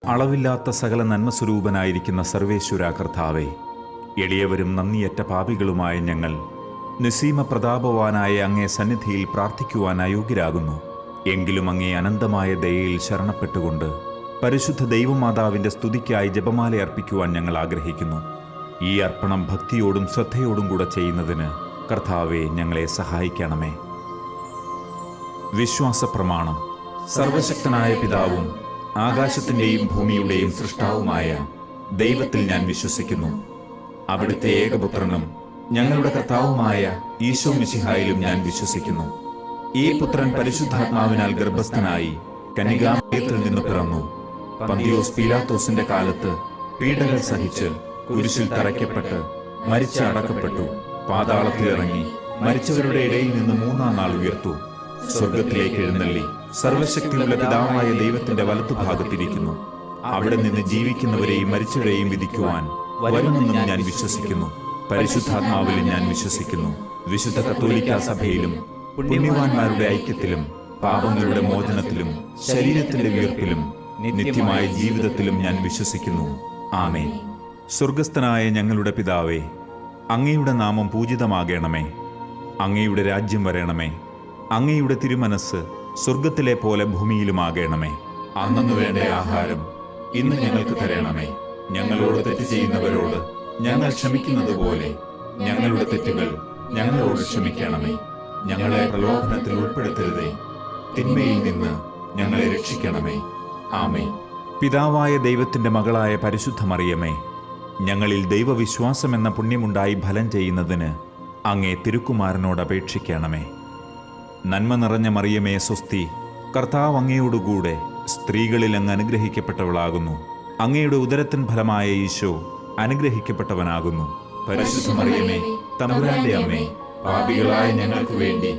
അളവില്ലാത്ത സകല നന്മസ്വരൂപനായിരിക്കുന്ന സർവേശ്വര കർത്താവേ, എളിയവരും നന്ദിയറ്റ പാപികളുമായ ഞങ്ങൾ നിസീമ പ്രതാപവാനായ അങ്ങേ സന്നിധിയിൽ പ്രാർത്ഥിക്കുവാൻ അയോഗ്യരാകുന്നു. എങ്കിലും അങ്ങേ അനന്തമായ ദയയിൽ ശരണപ്പെട്ടുകൊണ്ട് പരിശുദ്ധ ദൈവമാതാവിൻ്റെ സ്തുതിക്കായി ജപമാല അർപ്പിക്കുവാൻ ഞങ്ങൾ ആഗ്രഹിക്കുന്നു. ഈ അർപ്പണം ഭക്തിയോടും ശ്രദ്ധയോടും കൂടെ ചെയ്യുന്നതിന് കർത്താവെ ഞങ്ങളെ സഹായിക്കണമേ. വിശ്വാസ പ്രമാണം. സർവശക്തനായ പിതാവും ആകാശത്തിൻ്റെയും ഭൂമിയുടെയും സൃഷ്ടാവുമായ ദൈവത്തിൽ ഞാൻ വിശ്വസിക്കുന്നു. അവിടുത്തെ ഏകപുത്രനും ഞങ്ങളുടെ കർത്താവുമായ ഈശോ മിശിഹായിലും ഞാൻ വിശ്വസിക്കുന്നു. ഈ പുത്രൻ പരിശുദ്ധാത്മാവിനാൽ ഗർഭസ്ഥനായി കന്യകാമറിയത്തിൽ നിന്ന് പിറന്നു. പന്തിയോസ് പീലാത്തോസിന്റെ കാലത്ത് പീഡകൾ സഹിച്ച് കുരിശിൽ തറയ്ക്കപ്പെട്ട് മരിച്ച് അടക്കപ്പെട്ടു. പാതാളത്തിലിറങ്ങി മരിച്ചവരുടെ ഇടയിൽ നിന്ന് മൂന്നാം നാൾ ഉയർത്തു. സ്വർഗത്തിലേക്ക് എഴുന്നള്ളി സർവശക്തിയുള്ള പിതാവായ ദൈവത്തിന്റെ വലത്തുഭാഗത്തിരിക്കുന്നു. അവിടെ നിന്ന് ജീവിക്കുന്നവരെയും മരിച്ചവരെയും വിധിക്കുവാൻ വരുമെന്നും ഞാൻ വിശ്വസിക്കുന്നു. പരിശുദ്ധാത്മാവിലും ഞാൻ വിശ്വസിക്കുന്നു. വിശുദ്ധ കത്തോലിക്കാ സഭയിലും പുണ്യവാന്മാരുടെ ഐക്യത്തിലും പാപങ്ങളുടെ മോചനത്തിലും ശരീരത്തിന്റെ ഉയർപ്പിലും നിത്യമായ ജീവിതത്തിലും ഞാൻ വിശ്വസിക്കുന്നു. ആമേൻ. സ്വർഗസ്ഥനായ ഞങ്ങളുടെ പിതാവേ, അങ്ങയുടെ നാമം പൂജിതമാകണമേ. അങ്ങയുടെ രാജ്യം വരണമേ. അങ്ങയുടെ തിരുമനസ് സ്വർഗത്തിലെ പോലെ ഭൂമിയിലുമാകണമേ. അന്നന്ന് വേണ്ട ആഹാരം ഇന്ന് ഞങ്ങൾക്ക് തരണമേ. ഞങ്ങളോട് തെറ്റ് ചെയ്യുന്നവരോട് ഞങ്ങൾ ക്ഷമിക്കുന്നത് പോലെ ഞങ്ങളുടെ തെറ്റുകൾ ഞങ്ങളോട് ക്ഷമിക്കണമേ. ഞങ്ങളെ പ്രലോഭനത്തിൽ ഉൾപ്പെടുത്തരുതേ, തിന്മയിൽ നിന്ന് ഞങ്ങളെ രക്ഷിക്കണമേ. ആമേൻ. പിതാവായ ദൈവത്തിന്റെ മകളായ പരിശുദ്ധ മറിയമേ, ഞങ്ങളിൽ ദൈവവിശ്വാസം എന്ന പുണ്യമുണ്ടായി ഫലം ചെയ്യുന്നതിന് അങ്ങേ തിരുക്കുമാരനോട് അപേക്ഷിക്കണമേ. നന്മ നിറഞ്ഞ മറിയമേ സ്വസ്തി, കർത്താവ് അങ്ങയോടുകൂടെ സ്ത്രീകളിൽ അങ്ങ് അനുഗ്രഹിക്കപ്പെട്ടവളാകുന്നു. അങ്ങയുടെ ഉദരത്തിൻ ഫലമായ ഈശോ അനുഗ്രഹിക്കപ്പെട്ടവനാകുന്നു. പരിശുദ്ധ മറിയമേ, തമ്പുരാന്റെ അമ്മേ, പാപികളായ ഞങ്ങൾക്ക് വേണ്ടി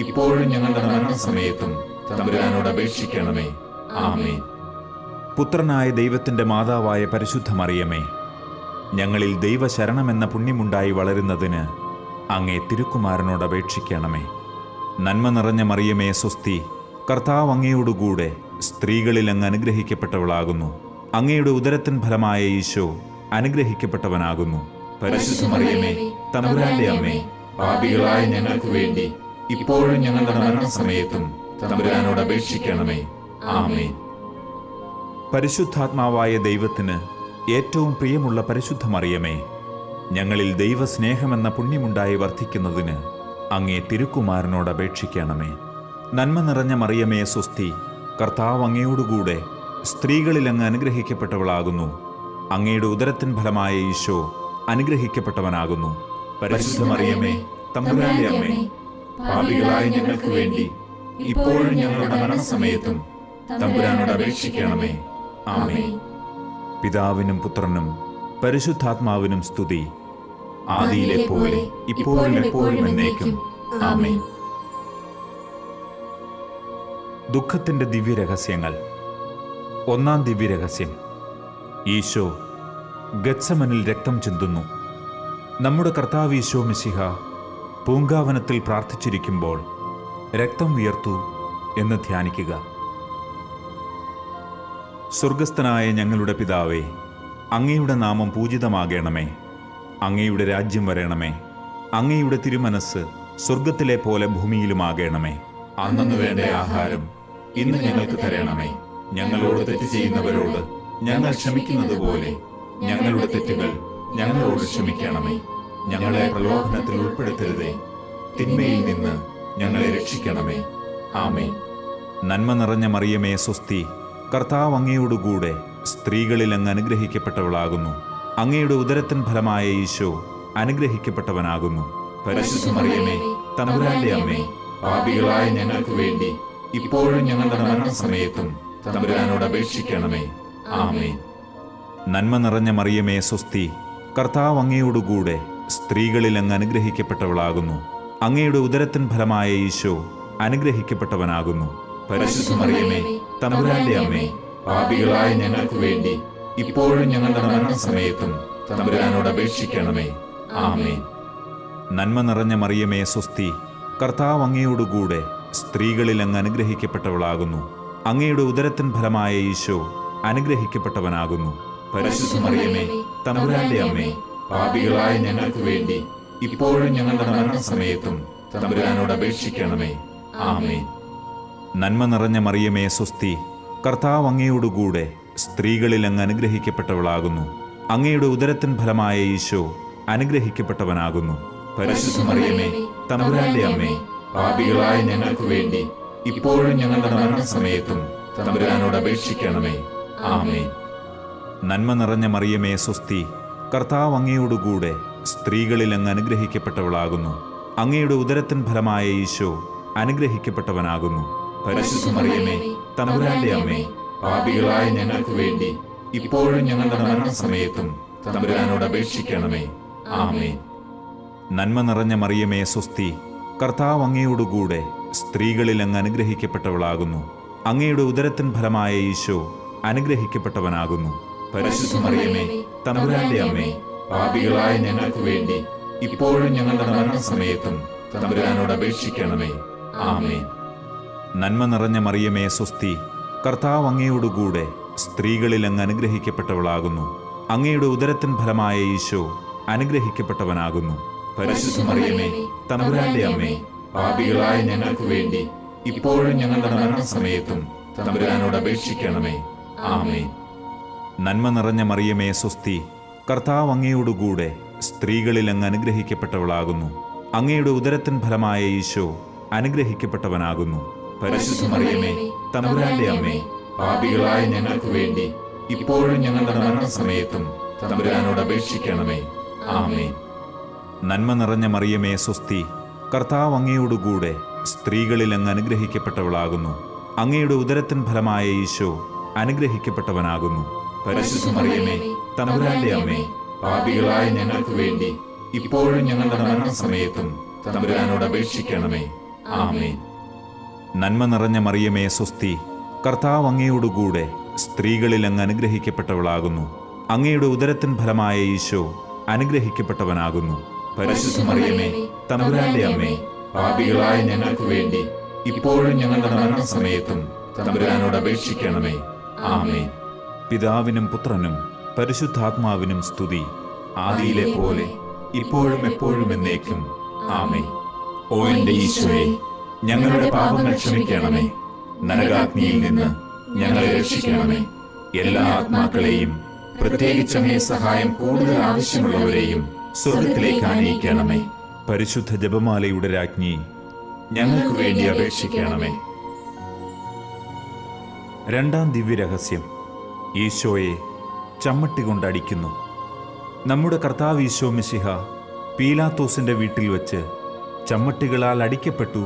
ഇപ്പോഴും ഞങ്ങളുടെ മരണസമയത്തും തമ്പുരാനോട് അപേക്ഷിക്കണമേ. ആമേൻ. പുത്രനായ ദൈവത്തിന്റെ മാതാവായ പരിശുദ്ധ മറിയമേ, ഞങ്ങളിൽ ദൈവശരണമെന്ന പുണ്യമുണ്ടായി വളരുന്നതിന് അങ്ങേ തിരുക്കുമാരനോട് അപേക്ഷിക്കണമേ. നന്മ നിറഞ്ഞ മറിയമേ സ്വസ്തി, കർത്താവ് അങ്ങയോടുകൂടെ സ്ത്രീകളിൽ അങ്ങ് അനുഗ്രഹിക്കപ്പെട്ടവളാകുന്നു. അങ്ങയുടെ ഉദരത്തിൻ ഫലമായ ഈശോ അനുഗ്രഹിക്കപ്പെട്ടവനാകുന്നു. പരിശുദ്ധ മറിയമേ, തമ്പുരാന്റെ അമ്മേ, പാപികളായ ഞങ്ങൾക്ക് വേണ്ടി ഇപ്പോഴും ഞങ്ങളുടെ മരണസമയത്തും തമ്പുരാനോട് അപേക്ഷിക്കണമേ. ആമേൻ. പരിശുദ്ധാത്മാവായ ദൈവത്തിന് ഏറ്റവും പ്രിയമുള്ള പരിശുദ്ധ മറിയമേ, ഞങ്ങളിൽ ദൈവസ്നേഹമെന്ന പുണ്യമുണ്ടായി വർദ്ധിക്കുന്നതിന് അങ്ങേ തിരുക്കുമാരനോട് അപേക്ഷിക്കണമേ. നന്മ നിറഞ്ഞ മറിയമേ സ്വസ്തി, കർത്താവ് അങ്ങയോടുകൂടെ സ്ത്രീകളിൽ അങ്ങ് അനുഗ്രഹിക്കപ്പെട്ടവളാകുന്നു. അങ്ങയുടെ ഉദരത്തിൻ ഫലമായ ഈശോ അനുഗ്രഹിക്കപ്പെട്ടവനാകുന്നു. പരിശുദ്ധ മറിയമേ, തമ്പുരാന്റെ അമ്മേ, പാപികളായ ഞങ്ങൾക്ക് വേണ്ടി ഇപ്പോഴും ഞങ്ങളുടെ മരണസമയത്തും തമ്പുരാനോട് അപേക്ഷിക്കണമേ. ആമേൻ. പിതാവിനും പുത്രനും പരിശുദ്ധാത്മാവിനും സ്തുതി, ആദിയിലെ പോലെ ഇപ്പോഴും എപ്പോഴും എന്നേക്കും. ആമേൻ. ദുഃഖത്തിന്റെ ദിവ്യരഹസ്യങ്ങൾ. ഒന്നാം ദിവ്യരഹസ്യം. ഈശോ ഗത്സമനിൽ രക്തം ചിന്തുന്നു. നമ്മുടെ കർത്താവ് ഈശോ മിശിഹ പൂങ്കാവനത്തിൽ പ്രാർത്ഥിച്ചിരിക്കുമ്പോൾ രക്തം വിയർത്തു എന്ന് ധ്യാനിക്കുക. സ്വർഗസ്ഥനായ ഞങ്ങളുടെ പിതാവേ, അങ്ങയുടെ നാമം പൂജിതമാകണമേ. അങ്ങയുടെ രാജ്യം വരണമേ. അങ്ങയുടെ തിരുമനസ് സ്വർഗത്തിലെ പോലെ ഭൂമിയിലുമാകണമേ. അന്നന്ന് വേണ്ട ആഹാരം ഇന്ന് ഞങ്ങൾക്ക് തരണമേ. ഞങ്ങളോട് തെറ്റ് ചെയ്യുന്നവരോട് ഞങ്ങൾ ക്ഷമിക്കുന്നത് പോലെ ഞങ്ങളുടെ തെറ്റുകൾ ഞങ്ങളോട് ക്ഷമിക്കണമേ. ഞങ്ങളെ പ്രലോഭനത്തിൽ ഉൾപ്പെടുത്തരുതേ, തിന്മയിൽ നിന്ന് ഞങ്ങളെ രക്ഷിക്കണമേ. ആമേൻ. നന്മ നിറഞ്ഞ മറിയമേ സ്വസ്തി, കർത്താവ് അങ്ങയോടുകൂടെ സ്ത്രീകളിൽ അങ്ങ് അനുഗ്രഹിക്കപ്പെട്ടവളാകുന്നു. അങ്ങയുടെ ഉദരത്തിൻ ഫലമായ ഈശോ അനുഗ്രഹിക്കപ്പെട്ടവനാകുന്നു. പരിശുദ്ധ മറിയമേ, തമ്പുരാന്റെ അമ്മേ, പാപികളായ ഞങ്ങൾക്ക് വേണ്ടി ഇപ്പോഴും ഞങ്ങളുടെ മരണസമയത്തും തമ്പുരാനോട് അപേക്ഷിക്കണമേ. ആമേൻ. നന്മ നിറഞ്ഞ മറിയമേ സ്വസ്തി, കർത്താവ് അങ്ങയോടുകൂടെ സ്ത്രീകളിൽ അങ്ങ് അനുഗ്രഹിക്കപ്പെട്ടവളാകുന്നു. അങ്ങയുടെ ഉദരത്തിൻ ഫലമായ ഈശോ അനുഗ്രഹിക്കപ്പെട്ടവനാകുന്നു. പരിശുദ്ധ മറിയമേ, തമ്പുരാന്റെ അമ്മേ, പാപികളായ ഞങ്ങൾക്ക് വേണ്ടി ഇപ്പോഴും ഞങ്ങളുടെ മരണസമയത്തും തമ്പുരാനോട് അപേക്ഷിക്കണമേ. ആമേൻ. നന്മ നിറഞ്ഞ മറിയമേ സ്വസ്തി, കർത്താവ് അങ്ങയോടുകൂടെ സ്ത്രീകളിൽ അങ്ങ് അനുഗ്രഹിക്കപ്പെട്ടവളാകുന്നു. അങ്ങയുടെ ഉദരത്തിൻ ഫലമായ ഈശോ അനുഗ്രഹിക്കപ്പെട്ടവനാകുന്നു. പരിശുദ്ധ മറിയമേ, തമ്പുരാന്റെ അമ്മേ, പാപികളായ ഞങ്ങൾക്ക് വേണ്ടി ഇപ്പോഴും ഞങ്ങളുടെ മരണസമയത്തും തമ്പുരാനോട് അപേക്ഷിക്കണമേ. ആമേൻ. നന്മ നിറഞ്ഞ മറിയമേ സ്വസ്തി, കർത്താവ് അങ്ങയോടുകൂടെ സ്ത്രീകളിൽ അങ്ങ് അനുഗ്രഹിക്കപ്പെട്ടവളാകുന്നു. അങ്ങയുടെ ഉദരത്തിൻ ഫലമായ ഈശോ അനുഗ്രഹിക്കപ്പെട്ടവനാകുന്നു. പരിശുദ്ധ മറിയമേ, തമ്പുരാന്റെ അമ്മേ, പാപികളായ ഞങ്ങൾക്ക് വേണ്ടി ഇപ്പോഴും ഞങ്ങളുടെ മരണസമയത്തും തമ്പുരാനോട് അപേക്ഷിക്കണമേ. ആമേൻ. നന്മ നിറഞ്ഞ മറിയമേ സ്വസ്തി, കർത്താവ് അങ്ങയോടുകൂടെ സ്ത്രീകളിൽ അങ്ങ് അനുഗ്രഹിക്കപ്പെട്ടവളാകുന്നു. അങ്ങയുടെ ഉദരത്തിൻ ഫലമായ ഈശോ അനുഗ്രഹിക്കപ്പെട്ടവനാകുന്നു. പരിശുദ്ധ മറിയമേ, തമ്പുരാന്റെ അമ്മേ, പാപികളായ ഞങ്ങൾക്ക് വേണ്ടി ഇപ്പോഴും ഞങ്ങളുടെ മരണസമയത്തും തമ്പുരാനോട് അപേക്ഷിക്കണമേ. ആമേൻ. നന്മ നിറഞ്ഞ മറിയമേ സ്വസ്തി, കർത്താവ് അങ്ങയോടുകൂടെ സ്ത്രീകളിൽ അങ്ങ് അനുഗ്രഹിക്കപ്പെട്ടവളാകുന്നു. അങ്ങയുടെ ഉദരത്തിൻ ഫലമായ ഈശോ അനുഗ്രഹിക്കപ്പെട്ടവനാകുന്നു. പരിശുദ്ധ മറിയമേ, തമ്പുരാന്റെ അമ്മേ, പാപികളായ ഞങ്ങൾക്ക് വേണ്ടി ഇപ്പോഴും ഞങ്ങളുടെ മരണസമയത്തും തമ്പുരാനോട് അപേക്ഷിക്കണമേ. ആമേൻ. നന്മ നിറഞ്ഞ മറിയമേ സ്വസ്തി, കർത്താവ് അങ്ങയോടുകൂടെ സ്ത്രീകളിൽ അങ്ങ് അനുഗ്രഹിക്കപ്പെട്ടവളാകുന്നു. അങ്ങയുടെ ഉദരത്തിൻ ഫലമായ ഈശോ അനുഗ്രഹിക്കപ്പെട്ടവനാകുന്നു. പരിശുദ്ധ മറിയമേ, തമ്പുരാന്റെ അമ്മേ, പാപികളായ ഞങ്ങൾക്ക് വേണ്ടി ഇപ്പോഴും ഞങ്ങളുടെ മരണസമയത്തും തമ്പുരാനോട് അപേക്ഷിക്കണമേ. ആമേൻ. നന്മ നിറഞ്ഞ മറിയമേ സ്വസ്തി, കർത്താവ് അങ്ങയോടുകൂടെ സ്ത്രീകളിൽ അങ്ങ് അനുഗ്രഹിക്കപ്പെട്ടവളാകുന്നു. അങ്ങയുടെ ഉദരത്തിൻ ഫലമായ ഈശോ അനുഗ്രഹിക്കപ്പെട്ടവനാകുന്നു. പരിശുദ്ധ മറിയമേ, തമ്പുരാന്റെ അമ്മേ, പാപികളായ ഞങ്ങൾക്ക് വേണ്ടി ഇപ്പോഴും ഞങ്ങളുടെ മരണസമയത്തും തമ്പുരാനോട് അപേക്ഷിക്കണമേ. ആമേൻ. നന്മ നിറഞ്ഞ മറിയമേ സ്വസ്തി, കർത്താവ് അങ്ങയോടുകൂടെ സ്ത്രീകളിൽ അങ്ങ് അനുഗ്രഹിക്കപ്പെട്ടവളാകുന്നു. അങ്ങയുടെ ഉദരത്തിൻ ഫലമായ ഈശോ അനുഗ്രഹിക്കപ്പെട്ടവനാകുന്നു. പരിശുദ്ധ മറിയമേ, തമ്പുരാന്റെ അമ്മേ, പാപികളായ ഞങ്ങൾക്ക് വേണ്ടി ഇപ്പോഴും ഞങ്ങളുടെ മരണസമയത്തും തമ്പുരാനോട് അപേക്ഷിക്കണമേ. ആമേൻ. നന്മ നിറഞ്ഞ മറിയമേ സ്വസ്തി, കർത്താവ് അങ്ങയോടുകൂടെ സ്ത്രീകളിൽ അങ്ങ് അനുഗ്രഹിക്കപ്പെട്ടവളാകുന്നു. അങ്ങയുടെ ഉദരത്തിൻ ഫലമായ ഈശോ അനുഗ്രഹിക്കപ്പെട്ടവനാകുന്നു. പരിശുദ്ധ മറിയമേ, തമ്പുരാന്റെ അമ്മേ, പാപികളായ ഞങ്ങൾക്ക് വേണ്ടി ഇപ്പോഴും ഞങ്ങളുടെ മരണസമയത്തും തമ്പുരാനോട് അപേക്ഷിക്കണമേ. ആമേൻ. പിതാവിനും പുത്രനും പരിശുദ്ധാത്മാവിനും സ്തുതി, ആദിയിലെ പോലെ ഇപ്പോഴും എപ്പോഴും എന്നേക്കും. ആമേൻ. ഓ എന്റെ ഈശോയെ, ഞങ്ങളുടെ പാപങ്ങൾ ക്ഷമിക്കണമേ. നരകാഗ്നിയിൽ നിന്ന് ഞങ്ങളെ രക്ഷിക്കണമേ. എല്ലാ ആത്മാക്കളെയും, പ്രത്യേകിച്ച് അങ്ങേ സഹായം കൂടുതൽ ആവശ്യമുള്ളവരെയും സ്വർഗത്തിലേക്ക് ആനയിക്കണമേ. പരിശുദ്ധ ജപമാലയുടെ രാജ്ഞി, ഞങ്ങൾക്ക് വേണ്ടി അപേക്ഷിക്കണമേ. രണ്ടാം ദിവ്യരഹസ്യം, ഈശോയെ ചമ്മട്ടി കൊണ്ടടിക്കുന്നു. നമ്മുടെ കർത്താവ് ഈശോ മിശിഹ പീലാത്തോസിന്റെ വീട്ടിൽ വച്ച് ചമ്മട്ടികളാൽ അടിക്കപ്പെട്ടു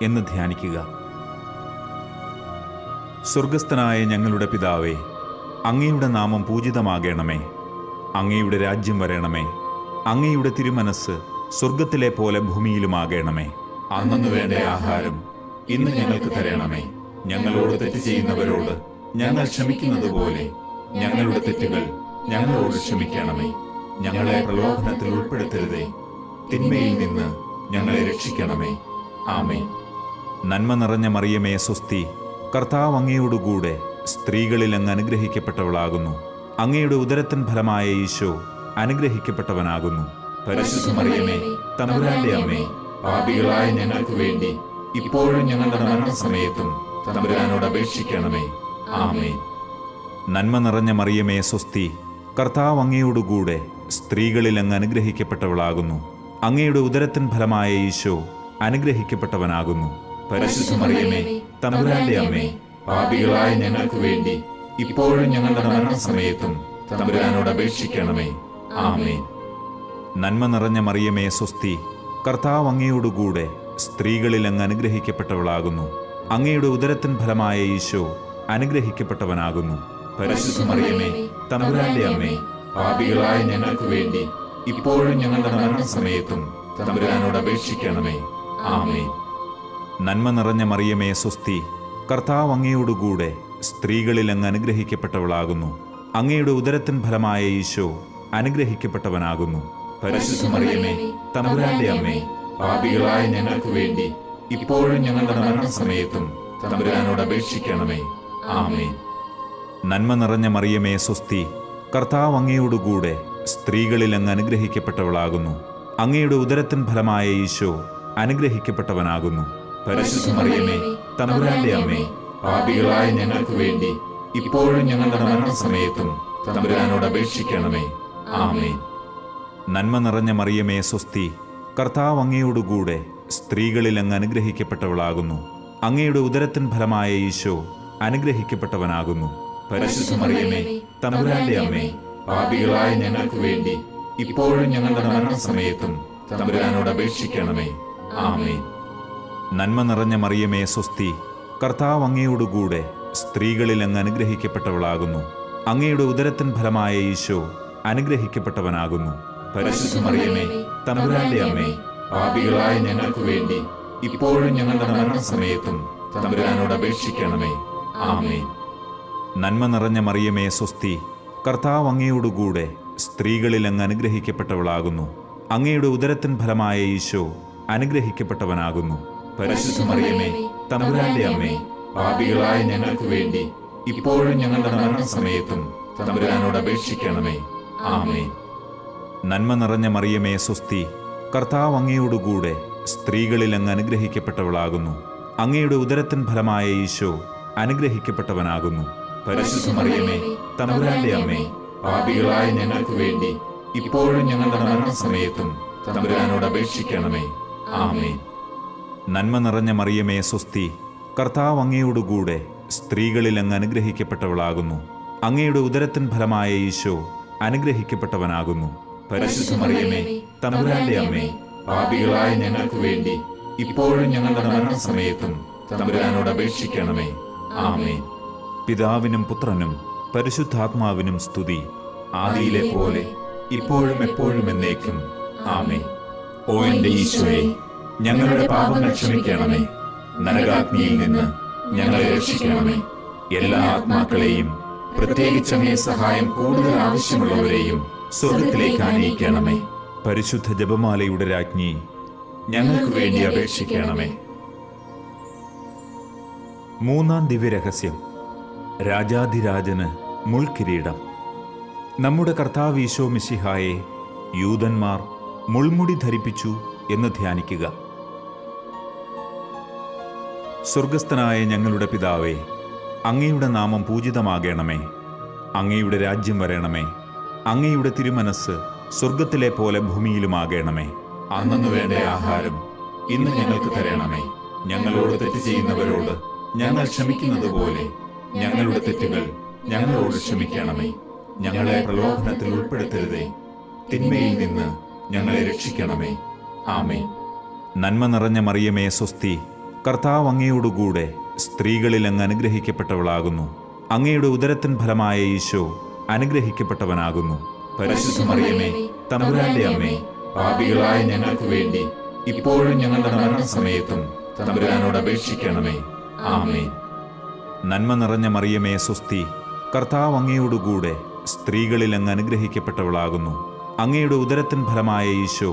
എന്ന് ധ്യാനിക്കുക. സ്വർഗസ്ഥനായ ഞങ്ങളുടെ പിതാവേ, അങ്ങയുടെ നാമം പൂജിതമാകണമേ. അങ്ങയുടെ രാജ്യം വരണമേ. അങ്ങയുടെ തിരുമനസ് സ്വർഗത്തിലെ പോലെ ഭൂമിയിലുമാകണമേ. അന്നു വേണ്ട ആഹാരം ഇന്ന് ഞങ്ങൾക്ക് തരണമേ. ഞങ്ങളോട് തെറ്റ് ചെയ്യുന്നവരോട് ഞങ്ങൾ ക്ഷമിക്കുന്നത് പോലെ ഞങ്ങളുടെ തെറ്റുകൾ ഞങ്ങളോട് ക്ഷമിക്കണമേ. ഞങ്ങളെ പ്രലോഭനത്തിൽ ഉൾപ്പെടുത്തരുതേ, തിന്മയിൽ നിന്ന് ഞങ്ങളെ രക്ഷിക്കണമേ. ആമേൻ. നന്മ നിറഞ്ഞ മറിയമേ സ്വസ്തി, കർത്താവ് അങ്ങയോടുകൂടെ സ്ത്രീകളിൽ അങ്ങ് അനുഗ്രഹിക്കപ്പെട്ടവളാകുന്നു. അങ്ങയുടെ ഉദരത്തിൻ ഫലമായ ഈശോ അനുഗ്രഹിക്കപ്പെട്ടവനാകുന്നു. പരിശുദ്ധ മറിയമേ, തമ്പുരാന്റെ അമ്മേ, പാപികളായ ഞങ്ങൾക്ക് വേണ്ടി ഇപ്പോഴും ഞങ്ങളുടെ മരണസമയത്തും തമ്പുരാനോട് അപേക്ഷിക്കണമേ. ആമേൻ. നന്മ നിറഞ്ഞ മറിയമേ സ്വസ്തി, കർത്താവ് അങ്ങയോടുകൂടെ സ്ത്രീകളിൽ അങ്ങ് അനുഗ്രഹിക്കപ്പെട്ടവളാകുന്നു. അങ്ങയുടെ ഉദരത്തിൻ ഫലമായ ഈശോ അനുഗ്രഹിക്കപ്പെട്ടവനാകുന്നു. പരിശുദ്ധ മറിയമേ, തമ്പുരാന്റെ അമ്മേ, പാപികളായ ഞങ്ങൾക്ക് വേണ്ടി ഇപ്പോഴും ഞങ്ങളുടെ മരണസമയത്തും തമ്പുരാനോട് അപേക്ഷിക്കണമേ. ആമേൻ. നന്മ നിറഞ്ഞ മറിയമേ സ്വസ്തി, കർത്താവ് അങ്ങയോടുകൂടെ സ്ത്രീകളിൽ അങ്ങ് അനുഗ്രഹിക്കപ്പെട്ടവളാകുന്നു. അങ്ങയുടെ ഉദരത്തിൻ ഫലമായ ഈശോ അനുഗ്രഹിക്കപ്പെട്ടവനാകുന്നു. പരിശുദ്ധ മറിയമേ, തമ്പുരാന്റെ അമ്മേ, പാപികളായ ഞങ്ങൾക്ക് വേണ്ടി ഇപ്പോഴും ഞങ്ങളുടെ മരണസമയത്തും തമ്പുരാനോട് അപേക്ഷിക്കണമേ. ആമേൻ. നന്മ നിറഞ്ഞ മറിയമേ സ്വസ്തി, കർത്താവ് അങ്ങയോടുകൂടെ സ്ത്രീകളിൽ അങ്ങ് അനുഗ്രഹിക്കപ്പെട്ടവളാകുന്നു. അങ്ങയുടെ ഉദരത്തിൻ ഫലമായ ഈശോ അനുഗ്രഹിക്കപ്പെട്ടവനാകുന്നു. പരിശുദ്ധ മറിയമേ, തമ്പുരാന്റെ അമ്മേ, പാപികളായ ഞങ്ങൾക്ക് വേണ്ടി ഇപ്പോഴും ഞങ്ങളുടെ മരണസമയത്തും തമ്പുരാനോട് അപേക്ഷിക്കണമേ. ആമേൻ. നന്മ നിറഞ്ഞ മറിയമേ സ്വസ്തി, കർത്താവ് അങ്ങയോടുകൂടെ സ്ത്രീകളിൽ അങ്ങ് അനുഗ്രഹിക്കപ്പെട്ടവളാകുന്നു. അങ്ങയുടെ ഉദരത്തിൻ ഫലമായ ഈശോ അനുഗ്രഹിക്കപ്പെട്ടവനാകുന്നു. പരിശുദ്ധ മറിയമേ, തമ്പുരാന്റെ അമ്മേ, പാപികളായ ഞങ്ങൾക്ക് വേണ്ടി ഇപ്പോഴും ഞങ്ങളുടെ മരണസമയത്തും തമ്പുരാനോട് അപേക്ഷിക്കണമേ. ആമേൻ. നന്മ നിറഞ്ഞ മറിയമേ സ്വസ്തി, കർത്താവ് അങ്ങയോടുകൂടെ സ്ത്രീകളിൽ അങ്ങ് അനുഗ്രഹിക്കപ്പെട്ടവളാകുന്നു. അങ്ങയുടെ ഉദരത്തിൻ ഫലമായ ഈശോ അനുഗ്രഹിക്കപ്പെട്ടവനാകുന്നു. പരിശുദ്ധ മറിയമേ, തമ്പുരാന്റെ അമ്മേ, പാപികളായ ഞങ്ങൾക്ക് വേണ്ടി ഇപ്പോഴും ഞങ്ങളുടെ മരണസമയത്തും തമ്പുരാനോട് അപേക്ഷിക്കണമേ. ആമേൻ. നന്മ നിറഞ്ഞ മറിയമേ സ്വസ്തി, കർത്താവ് അങ്ങയോടുകൂടെ സ്ത്രീകളിൽ അങ്ങ് അനുഗ്രഹിക്കപ്പെട്ടവളാകുന്നു. അങ്ങയുടെ ഉദരത്തിൻ ഫലമായ ഈശോ അനുഗ്രഹിക്കപ്പെട്ടവനാകുന്നു. പരിശുദ്ധ മറിയമേ, തമ്പുരാന്റെ അമ്മേ, പാപികളായ ഞങ്ങൾക്ക് വേണ്ടി ഇപ്പോഴും ഞങ്ങളുടെ മരണസമയത്തും തമ്പുരാനോട് അപേക്ഷിക്കണമേ. ആമേൻ. നന്മ നിറഞ്ഞ മറിയമേ സ്വസ്തി, കർത്താവ് അങ്ങയോടുകൂടെ സ്ത്രീകളിൽ അങ്ങ് അനുഗ്രഹിക്കപ്പെട്ടവളാകുന്നു. അങ്ങയുടെ ഉദരത്തിൻ ഫലമായ ഈശോ അനുഗ്രഹിക്കപ്പെട്ടവനാകുന്നു. പരിശുദ്ധ മറിയമേ, തമ്പുരാന്റെ അമ്മേ, പാപികളായ ഞങ്ങൾക്ക് വേണ്ടി ഇപ്പോഴും ഞങ്ങളുടെ മരണസമയത്തും തമ്പുരാനോട് അപേക്ഷിക്കണമേ. ആമേൻ. നന്മ നിറഞ്ഞ മറിയമേ സ്വസ്തി, കർത്താവ് അങ്ങയോടുകൂടെ സ്ത്രീകളിൽ അങ്ങ് അനുഗ്രഹിക്കപ്പെട്ടവളാകുന്നു. അങ്ങയുടെ ഉദരത്തിൻ ഫലമായ ഈശോ അനുഗ്രഹിക്കപ്പെട്ടവനാകുന്നു. പരിശുദ്ധ മറിയമേ, തമ്പുരാന്റെ അമ്മേ, പാപികളായ ഞങ്ങൾക്ക് വേണ്ടി ഇപ്പോഴും ഞങ്ങളുടെ മരണസമയത്തും തമ്പുരാനോട് അപേക്ഷിക്കണമേ. ആമേൻ. നന്മ നിറഞ്ഞ മറിയമേ സ്വസ്തി, കർത്താവ് അങ്ങയോടുകൂടെ സ്ത്രീകളിൽ അങ്ങ് അനുഗ്രഹിക്കപ്പെട്ടവളാകുന്നു. അങ്ങയുടെ ഉദരത്തിൻ ഫലമായ ഈശോ അനുഗ്രഹിക്കപ്പെട്ടവനാകുന്നു. പരിശുദ്ധ മറിയമേ, തമ്പുരാന്റെ അമ്മേ, പാപികളായ ഞങ്ങൾക്ക് വേണ്ടി ഇപ്പോഴും ഞങ്ങളുടെ മരണസമയത്തും തമ്പുരാനോട് അപേക്ഷിക്കണമേ. ആമേൻ. പിതാവിനും പുത്രനും പരിശുദ്ധാത്മാവിനും സ്തുതി, ആദിയിലെ പോലെ ഇപ്പോഴും എപ്പോഴും എന്നേക്കും. ആമേൻ. ഓ എന്റെ ഈശോയെ, ഞങ്ങളുടെ പാപങ്ങൾ ക്ഷമിക്കണമേ. നരകാഗ്നിയിൽ നിന്ന് ഞങ്ങളെ രക്ഷിക്കണമേ. എല്ലാ ആത്മാക്കളെയും, പ്രത്യേകിച്ച് അങ്ങേ സഹായം കൂടുതൽ ആവശ്യമുള്ളവരെയും സ്വർഗത്തിലേക്ക് ആനയിക്കണമേ. പരിശുദ്ധ ജപമാലയുടെ രാജ്ഞി, ഞങ്ങൾക്ക് വേണ്ടി അപേക്ഷിക്കണമേ. മൂന്നാം ദിവ്യരഹസ്യം, രാജാധിരാജന് മുൾക്കിരീടം. നമ്മുടെ കർത്താവ് ഈശോ മിശിഹായെ യൂദന്മാർ മുൾമുടി ധരിപ്പിച്ചു എന്ന് ധ്യാനിക്കുക. സ്വർഗസ്ഥനായ ഞങ്ങളുടെ പിതാവേ, അങ്ങയുടെ നാമം പൂജിതമാകണമേ. അങ്ങയുടെ രാജ്യം വരണമേ. അങ്ങയുടെ തിരുമനസ് സ്വർഗത്തിലെ പോലെ ഭൂമിയിലുമാകണമേ. അന്നു വേണ്ട ആഹാരം ഇന്ന് ഞങ്ങൾക്ക് തരണമേ. ഞങ്ങളോട് തെറ്റ് ചെയ്യുന്നവരോട് ഞങ്ങൾ ക്ഷമിക്കുന്നത് പോലെ ഞങ്ങളുടെ തെറ്റുകൾ ഞങ്ങളോട് ക്ഷമിക്കണമേ. ഞങ്ങളെ പ്രലോഭനത്തിൽ ഉൾപ്പെടുത്തരുതേ, തിന്മയിൽ നിന്ന് ഞങ്ങളെ രക്ഷിക്കണമേ. ആമേൻ. നന്മ നിറഞ്ഞ മറിയമേ സ്വസ്തി, കർത്താവ് അങ്ങയോടുകൂടെ സ്ത്രീകളിൽ അങ്ങ് അനുഗ്രഹിക്കപ്പെട്ടവളാകുന്നു. അങ്ങയുടെ ഉദരത്തിൻ ഫലമായ ഈശോ അനുഗ്രഹിക്കപ്പെട്ടവനാകുന്നു. പരിശുദ്ധ മറിയമേ, തമ്പുരാന്റെ അമ്മേ, പാപികളായ ഞങ്ങൾക്ക് വേണ്ടി ഇപ്പോഴും ഞങ്ങളുടെ മരണസമയത്തും തമ്പുരാനോട് അപേക്ഷിക്കണമേ. ആമേൻ. നന്മ നിറഞ്ഞ മറിയമേ സ്വസ്തി, കർത്താവ് അങ്ങയോടുകൂടെ സ്ത്രീകളിൽ അങ്ങ് അനുഗ്രഹിക്കപ്പെട്ടവളാകുന്നു. അങ്ങയുടെ ഉദരത്തിൻ ഫലമായ ഈശോ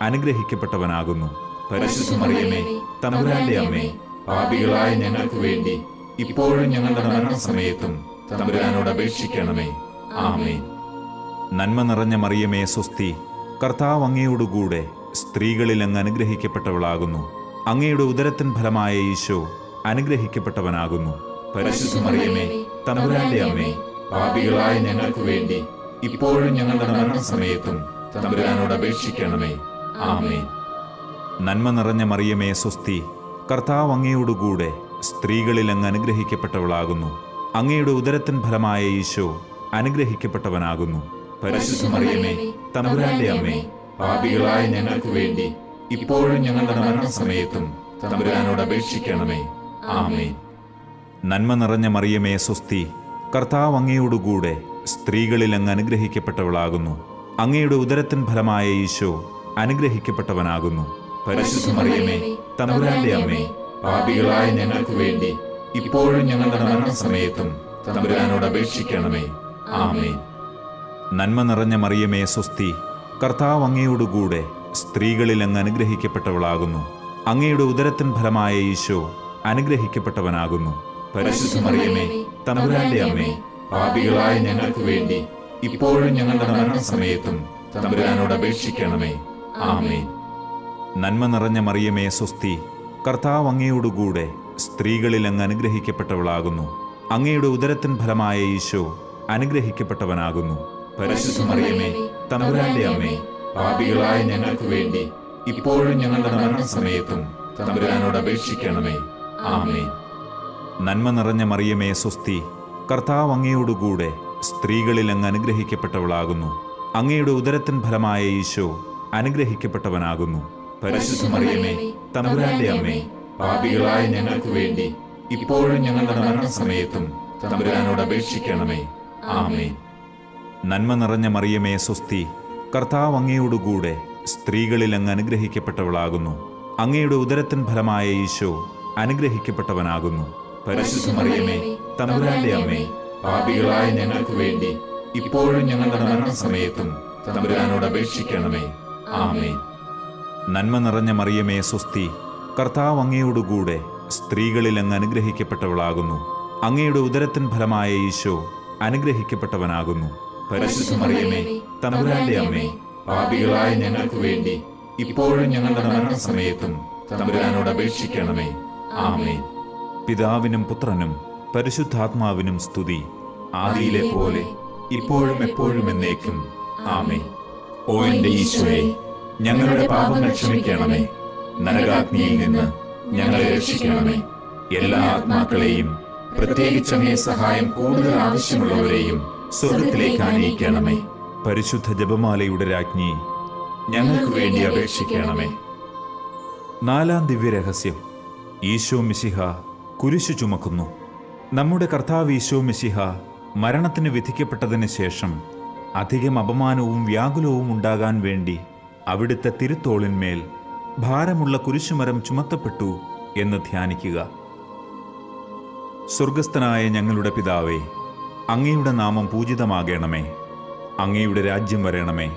അനുഗ്രഹിക്കപ്പെട്ടവനാകുന്നു. പരിശുദ്ധ മറിയമേ, തമ്പുരാന്റെ അമ്മേ, പാപികളായ ഞങ്ങൾക്ക് വേണ്ടി ഇപ്പോഴും ഞങ്ങളുടെ മരണസമയത്തും തമ്പുരാനോട് അപേക്ഷിക്കണമേ. ആമേൻ. നന്മ നിറഞ്ഞ മറിയമേ സ്വസ്തി, കർത്താവ് അങ്ങയോടുകൂടെ സ്ത്രീകളിൽ അങ്ങ് അനുഗ്രഹിക്കപ്പെട്ടവളാകുന്നു. അങ്ങയുടെ ഉദരത്തിൻ ഫലമായ ഈശോ അനുഗ്രഹിക്കപ്പെട്ടവനാകുന്നു. പരിശുദ്ധ മറിയമേ, തമ്പുരാന്റെ അമ്മേ, പാപികളായ ഞങ്ങൾക്ക് വേണ്ടി ഇപ്പോഴും ഞങ്ങളുടെ മരണസമയത്തും തമ്പുരാനോട് അപേക്ഷിക്കണമേ. ആമേൻ. നന്മ നിറഞ്ഞ മറിയമേ സ്വസ്തി, കർത്താവ് അങ്ങയോടുകൂടെ സ്ത്രീകളിൽ അങ്ങ് അനുഗ്രഹിക്കപ്പെട്ടവളാകുന്നു. അങ്ങയുടെ ഉദരത്തിൻ ഫലമായ ഈശോ അനുഗ്രഹിക്കപ്പെട്ടവനാകുന്നു. പരിശുദ്ധ മറിയമേ, തമ്പുരാന്റെ അമ്മേ, പാപികളായ ഞങ്ങൾക്ക് വേണ്ടി ഇപ്പോഴും ഞങ്ങളുടെ മരണസമയത്തും തമ്പുരാനോട് അപേക്ഷിക്കണമേ. ആമേൻ. നന്മ നിറഞ്ഞ മറിയമേ സ്വസ്തി, കർത്താവ് അങ്ങയോടുകൂടെ സ്ത്രീകളിൽ അങ്ങ് അനുഗ്രഹിക്കപ്പെട്ടവളാകുന്നു. അങ്ങയുടെ ഉദരത്തിൻ ഫലമായ ഈശോ അനുഗ്രഹിക്കപ്പെട്ടവനാകുന്നു. പരിശുദ്ധ മറിയമേ, തമ്പുരാന്റെ അമ്മേ, പാപികളായ ഞങ്ങൾക്ക് വേണ്ടി ഇപ്പോഴും ഞങ്ങളുടെ മരണസമയത്തും തമ്പുരാനോട് അപേക്ഷിക്കണമേ. ആമേൻ. നന്മ നിറഞ്ഞ മറിയമേ സ്വസ്തി, കർത്താവ് അങ്ങയോടുകൂടെ സ്ത്രീകളിൽ അങ്ങ് അനുഗ്രഹിക്കപ്പെട്ടവളാകുന്നു. അങ്ങയുടെ ഉദരത്തിൻ ഫലമായ ഈശോ അനുഗ്രഹിക്കപ്പെട്ടവനാകുന്നു. പരിശുദ്ധ മറിയമേ, തമ്പുരാന്റെ അമ്മേ, പാപികളായ ഞങ്ങൾക്ക് വേണ്ടി ഇപ്പോഴും ഞങ്ങളുടെ മരണസമയത്തും തമ്പുരാനോട് അപേക്ഷിക്കണമേ. ആമേൻ. നന്മ നിറഞ്ഞ മറിയമേ സ്വസ്തി, കർത്താവ് അങ്ങയോടുകൂടെ സ്ത്രീകളിൽ അങ്ങ് അനുഗ്രഹിക്കപ്പെട്ടവളാകുന്നു. അങ്ങയുടെ ഉദരത്തിൻ ഫലമായ ഈശോ അനുഗ്രഹിക്കപ്പെട്ടവനാകുന്നു. പരിശുദ്ധ മറിയമേ, തമ്പുരാന്റെ അമ്മേ, പാപികളായ ഞങ്ങൾക്ക് വേണ്ടി ഇപ്പോഴും ഞങ്ങളുടെ മരണസമയത്തും തമ്പുരാനോട് അപേക്ഷിക്കണമേ. ആമേൻ. നന്മ നിറഞ്ഞ മറിയമേ സ്വസ്തി, കർത്താവ് അങ്ങയോടുകൂടെ സ്ത്രീകളിൽ അങ്ങ് അനുഗ്രഹിക്കപ്പെട്ടവളാകുന്നു. അങ്ങയുടെ ഉദരത്തിൻ ഫലമായ ഈശോ അനുഗ്രഹിക്കപ്പെട്ടവനാകുന്നു. പരിശുദ്ധ മറിയമേ, തമ്പുരാന്റെ അമ്മേ, പാപികളായ ഞങ്ങൾക്ക് വേണ്ടി ഇപ്പോഴും ഞങ്ങളുടെ മരണസമയത്തും തമ്പുരാനോട് അപേക്ഷിക്കണമേ. ആമേൻ. നന്മ നിറഞ്ഞ മറിയമേ സ്വസ്തി, കർത്താവ് അങ്ങയോടുകൂടെ സ്ത്രീകളിൽ അങ്ങ് അനുഗ്രഹിക്കപ്പെട്ടവളാകുന്നു. അങ്ങയുടെ ഉദരത്തിൻ ഫലമായ ഈശോ അനുഗ്രഹിക്കപ്പെട്ടവനാകുന്നു. പരിശുദ്ധ മറിയമേ, തമ്പുരാന്റെ അമ്മേ, പാപികളായ ഞങ്ങൾക്ക് വേണ്ടി ഇപ്പോഴും ഞങ്ങളുടെ മരണസമയത്തും തമ്പുരാനോട് അപേക്ഷിക്കണമേ. ആമേൻ. നന്മ നിറഞ്ഞ മറിയമേ സ്വസ്തി, കർത്താവ് അങ്ങയോടുകൂടെ സ്ത്രീകളിൽ അങ്ങ് അനുഗ്രഹിക്കപ്പെട്ടവളാകുന്നു. അങ്ങയുടെ ഉദരത്തിൻ ഫലമായ ഈശോ അനുഗ്രഹിക്കപ്പെട്ടവനാകുന്നു. പരിശുദ്ധ മറിയമേ, തമ്പുരാന്റെ അമ്മേ, പാപികളായ ഞങ്ങൾക്ക് വേണ്ടി ഇപ്പോഴും ഞങ്ങളുടെ മരണസമയത്തും തമ്പുരാനോട് അപേക്ഷിക്കണമേ. ആമേൻ. പിതാവിനും പുത്രനും പരിശുദ്ധാത്മാവിനും സ്തുതി, ആദിയിലെ പോലെ ഇപ്പോഴും എപ്പോഴും എന്നേക്കും. ആമേൻ. ഓ എന്റെ ഈശോയെ, ഞങ്ങളുടെ പാപങ്ങൾ ക്ഷമിക്കണമേ. നരകാഗ്നിയിൽ നിന്ന് ഞങ്ങളെ രക്ഷിക്കണമേ. എല്ലാ ആത്മാക്കളെയും, പ്രത്യേകിച്ച് അങ്ങേ സഹായം കൂടുതൽ ആവശ്യമുള്ളവരെയും സ്വർഗത്തിലേക്ക് ആനയിക്കണമേ. പരിശുദ്ധ ജപമാലയുടെ രാജ്ഞി, ഞങ്ങൾക്ക് വേണ്ടി അപേക്ഷിക്കണമേ. 4-ാം ദിവ്യരഹസ്യം. ഈശോ മിശിഹ കുരിശു ചുമക്കുന്നു. നമ്മുടെ കർത്താവ് ഈശോ മിശിഹ മരണത്തിന് വിധിക്കപ്പെട്ടതിന് ശേഷം അധികം അപമാനവും വ്യാകുലവും ഉണ്ടാകാൻ വേണ്ടി അവിടുത്തെ തിരുത്തോളിന്മേൽ ഭാരമുള്ള കുരിശുമരം ചുമത്തപ്പെട്ടു എന്ന് ധ്യാനിക്കുക. സ്വർഗസ്ഥനായ ഞങ്ങളുടെ പിതാവേ, അങ്ങയുടെ നാമം പൂജിതമാകണമേ. അങ്ങയുടെ രാജ്യം വരണമേ.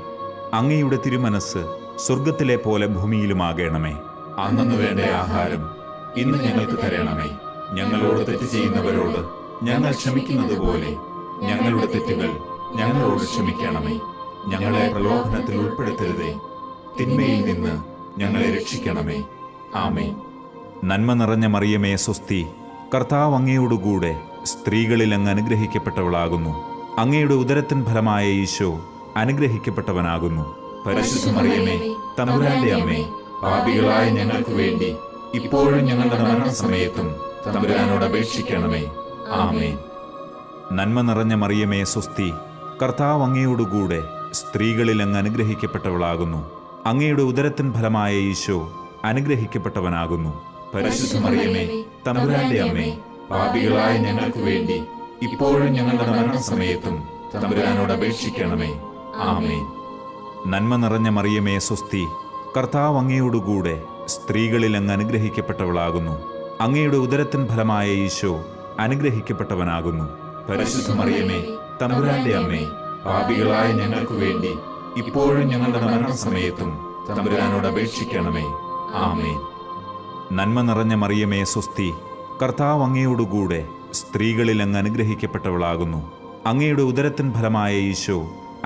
അങ്ങയുടെ തിരുമനസ് സ്വർഗത്തിലെ പോലെ ഭൂമിയിലുമാകണമേ. അന്നു വേണ്ട ആഹാരം ഇന്ന് ഞങ്ങൾക്ക് തരണമേ. ഞങ്ങളോട് തെറ്റ് ചെയ്യുന്നവരോട് ഞങ്ങൾ ക്ഷമിക്കുന്നത് പോലെ ഞങ്ങളുടെ തെറ്റുകൾ ഞങ്ങളോട് ക്ഷമിക്കണമേ. ഞങ്ങളെ പ്രലോഭനത്തിൽ ഉൾപ്പെടുത്തരുതേ, തിന്മയിൽ നിന്ന് ഞങ്ങളെ രക്ഷിക്കണമേ. ആമേൻ. നന്മ നിറഞ്ഞ മറിയമേ സ്വസ്തി, കർത്താവ് അങ്ങയോടുകൂടെ സ്ത്രീകളിൽ അങ്ങ് അനുഗ്രഹിക്കപ്പെട്ടവളാകുന്നു. അങ്ങയുടെ ഉദരത്തിൻ ഫലമായ ഈശോ അനുഗ്രഹിക്കപ്പെട്ടവനാകുന്നു. പരിശുദ്ധ മറിയമേ, തമ്പുരാന്റെ അമ്മേ, പാപികളായ ഞങ്ങൾക്ക് വേണ്ടി ഇപ്പോഴും ഞങ്ങളുടെ മരണസമയത്തും തമ്പുരാനോട് അപേക്ഷിക്കണമേ. ആമേൻ. നന്മ നിറഞ്ഞ മറിയമേ സ്വസ്തി, കർത്താവ് അങ്ങയോടുകൂടെ സ്ത്രീകളിൽ അങ്ങ് അനുഗ്രഹിക്കപ്പെട്ടവളാകുന്നു. അങ്ങയുടെ ഉദരത്തിൻ ഫലമായ ഈശോ അനുഗ്രഹിക്കപ്പെട്ടവനാകുന്നു. പരിശുദ്ധ മറിയമേ, തമ്പുരാന്റെ അമ്മേ, പാപികളായ ഞങ്ങൾക്ക് വേണ്ടി ഇപ്പോഴും ഞങ്ങളുടെ മരണസമയത്തും തമ്പുരാനോട് അപേക്ഷിക്കണമേ. ആമേൻ. നന്മ നിറഞ്ഞ മറിയമേ സ്വസ്തി, കർത്താവ് അങ്ങയോടുകൂടെ സ്ത്രീകളിൽ അങ്ങ് അനുഗ്രഹിക്കപ്പെട്ടവളാകുന്നു. അങ്ങയുടെ ഉദരത്തിൻ ഫലമായ ഈശോ അനുഗ്രഹിക്കപ്പെട്ടവനാകുന്നു. പരിശുദ്ധ മറിയമേ, തമ്പുരാന്റെ അമ്മേ, പാപികളായ ഞങ്ങൾക്ക് വേണ്ടി ഇപ്പോഴും ഞങ്ങളുടെ മരണസമയത്തും തമ്പുരാനോട് അപേക്ഷിക്കണമേ. ആമേൻ. നന്മ നിറഞ്ഞ മറിയമേ സ്വസ്തി, കർത്താവ് അങ്ങയോടുകൂടെ സ്ത്രീകളിൽ അങ്ങ് അനുഗ്രഹിക്കപ്പെട്ടവളാകുന്നു. അങ്ങയുടെ ഉദരത്തിൻ ഫലമായ ഈശോ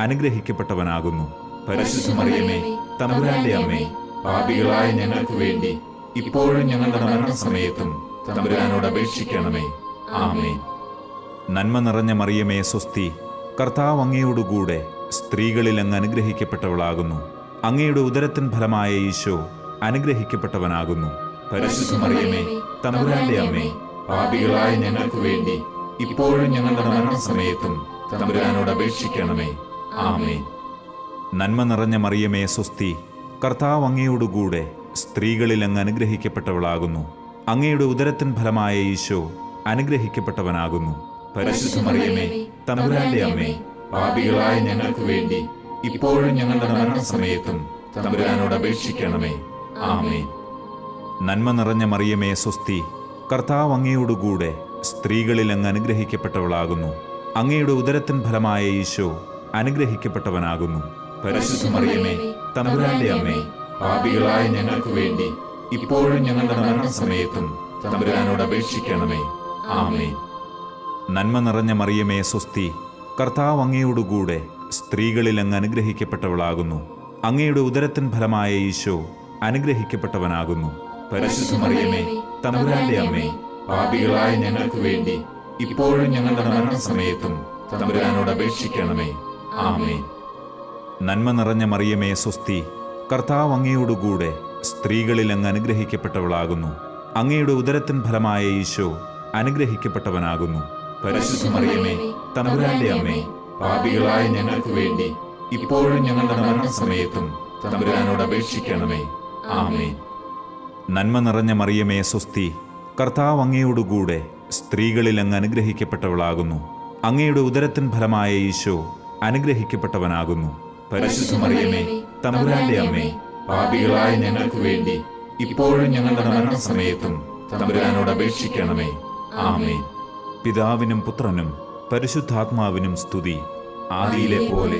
അനുഗ്രഹിക്കപ്പെട്ടവനാകുന്നു. പരിശുദ്ധ മറിയമേ, തമ്പുരാന്റെ അമ്മേ, പാപികളായ ഞങ്ങൾക്ക് വേണ്ടി ഇപ്പോഴും ഞങ്ങളുടെ മരണസമയത്തും തമ്പുരാനോട് അപേക്ഷിക്കണമേ. ആമേൻ. നന്മ നിറഞ്ഞ മറിയമേ സ്വസ്തി, കർത്താവ് അങ്ങയോടുകൂടെ സ്ത്രീകളിൽ അങ്ങ് അനുഗ്രഹിക്കപ്പെട്ടവളാകുന്നു. അങ്ങയുടെ ഉദരത്തിൻ ഫലമായ ഈശോ അനുഗ്രഹിക്കപ്പെട്ടവനാകുന്നു. പരിശുദ്ധ മറിയമേ, തമ്പുരാന്റെ അമ്മേ, പാപികളായ ഞങ്ങൾക്ക് വേണ്ടി ഇപ്പോഴും ഞങ്ങളുടെ മരണസമയത്തും തമ്പുരാനോട് അപേക്ഷിക്കണമേ. ആമേൻ. നന്മ നിറഞ്ഞ മറിയമേ സ്വസ്തി, കർത്താവ് അങ്ങയോടുകൂടെ സ്ത്രീകളിൽ അങ്ങ് അനുഗ്രഹിക്കപ്പെട്ടവളാകുന്നു. അങ്ങയുടെ ഉദരത്തിൻ ഫലമായ ഈശോ അനുഗ്രഹിക്കപ്പെട്ടവനാകുന്നു. പരിശുദ്ധ മറിയമേ, തമ്പുരാന്റെ അമ്മേ, പാപികളായ ഞങ്ങൾക്ക് വേണ്ടി ഇപ്പോഴും ഞങ്ങളുടെ മരണസമയത്തും തമ്പുരാനോട് അപേക്ഷിക്കണമേ. ആമേൻ. നന്മ നിറഞ്ഞ മറിയമേ സ്വസ്തി, കർത്താവ് അങ്ങയോടുകൂടെ സ്ത്രീകളിൽ അങ്ങ് അനുഗ്രഹിക്കപ്പെട്ടവളാകുന്നു. അങ്ങയുടെ ഉദരത്തിൻ ഫലമായ ഈശോ അനുഗ്രഹിക്കപ്പെട്ടവനാകുന്നു. പരിശുദ്ധ മറിയമേ, തമ്പുരാന്റെ അമ്മേ, പാപികളായ ഞങ്ങൾക്ക് വേണ്ടി ഇപ്പോഴും ഞങ്ങളുടെ മരണസമയത്തും തമ്പുരാനോട് അപേക്ഷിക്കണമേ. ആമേൻ. നന്മ നിറഞ്ഞ മറിയമേ സ്വസ്തി, കർത്താവ് അങ്ങയോടുകൂടെ സ്ത്രീകളിൽ അങ്ങ് അനുഗ്രഹിക്കപ്പെട്ടവളാകുന്നു. അങ്ങയുടെ ഉദരത്തിൻ ഫലമായ ഈശോ അനുഗ്രഹിക്കപ്പെട്ടവനാകുന്നു. പരിശുദ്ധ മറിയമേ, തമ്പുരാന്റെ അമ്മേ, പാപികളായ ഞങ്ങൾക്ക് വേണ്ടി ഇപ്പോഴും ഞങ്ങളുടെ മരണസമയത്തും തമ്പുരാനോട് അപേക്ഷിക്കണമേ. ആമേൻ. നന്മ നിറഞ്ഞ മറിയമേ സ്വസ്തി, കർത്താവ് അങ്ങയോടുകൂടെ സ്ത്രീകളിൽ അങ്ങ് അനുഗ്രഹിക്കപ്പെട്ടവളാകുന്നു. അങ്ങയുടെ ഉദരത്തിൻ ഫലമായ ഈശോ അനുഗ്രഹിക്കപ്പെട്ടവനാകുന്നു. പരിശുദ്ധ മറിയമേ, തമ്പുരാന്റെ അമ്മേ, പാപികളായ ഞങ്ങൾക്ക് വേണ്ടി ഇപ്പോഴും ഞങ്ങളുടെ മരണസമയത്തും തമ്പുരാനോട് അപേക്ഷിക്കണമേ. ആമേൻ. നന്മ നിറഞ്ഞ മറിയമേ സ്വസ്തി, കർത്താവ് അങ്ങയോടുകൂടെ സ്ത്രീകളിൽ അങ്ങ് അനുഗ്രഹിക്കപ്പെട്ടവളാകുന്നു. അങ്ങയുടെ ഉദരത്തിൻ ഫലമായ ഈശോ അനുഗ്രഹിക്കപ്പെട്ടവനാകുന്നു. പരിശുദ്ധ മറിയമേ, തമ്പുരാന്റെ അമ്മേ, പാപികളായ ഞങ്ങൾക്ക് വേണ്ടി ഇപ്പോഴും ഞങ്ങളുടെ മരണസമയത്തും തമ്പുരാനോട് അപേക്ഷിക്കണമേ. ആമേൻ. പിതാവിനും പുത്രനും പരിശുദ്ധാത്മാവിനും സ്തുതി, ആദിയിലെ പോലെ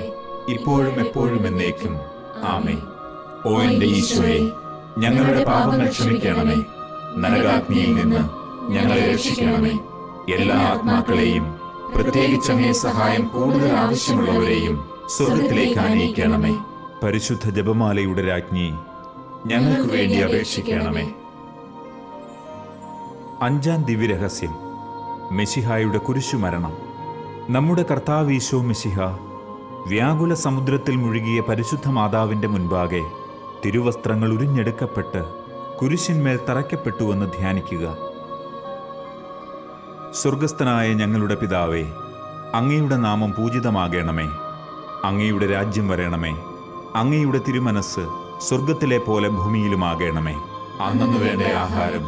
ഇപ്പോഴും എപ്പോഴും എന്നേക്കും. ആമേൻ. ഓ എന്റെ ഈശോയെ, ഞങ്ങളുടെ പാപങ്ങൾ ക്ഷമിക്കണമേ. നരകാഗ്നിയിൽ നിന്ന് ഞങ്ങളെ രക്ഷിക്കണമേ. എല്ലാ ആത്മാക്കളെയും, പ്രത്യേകിച്ച് അങ്ങേ സഹായം കൂടുതൽ ആവശ്യമുള്ളവരെയും സ്വർഗത്തിലേക്ക് ആനയിക്കണമേ. പരിശുദ്ധ ജപമാലയുടെ രാജ്ഞി, ഞങ്ങൾക്ക് വേണ്ടി അപേക്ഷിക്കണമേ. അഞ്ചാം ദിവ്യരഹസ്യം, മെശിഹായുടെ കുരിശുമരണം. നമ്മുടെ കർത്താവ് ഈശോ മെശിഹ വ്യാകുല സമുദ്രത്തിൽ മുഴുകിയ പരിശുദ്ധ മാതാവിൻ്റെ മുൻപാകെ തിരുവസ്ത്രങ്ങൾ ഉരിഞ്ഞെടുക്കപ്പെട്ട് കുരിശിന്മേൽ തറയ്ക്കപ്പെട്ടുവെന്ന് ധ്യാനിക്കുക. സ്വർഗസ്ഥനായ ഞങ്ങളുടെ പിതാവേ, അങ്ങയുടെ നാമം പൂജിതമാകണമേ. അങ്ങയുടെ രാജ്യം വരണമേ. അങ്ങയുടെ തിരുമനസ് സ്വർഗത്തിലെ പോലെ ഭൂമിയിലുമാകണമേ. അന്നു വേണ്ട ആഹാരം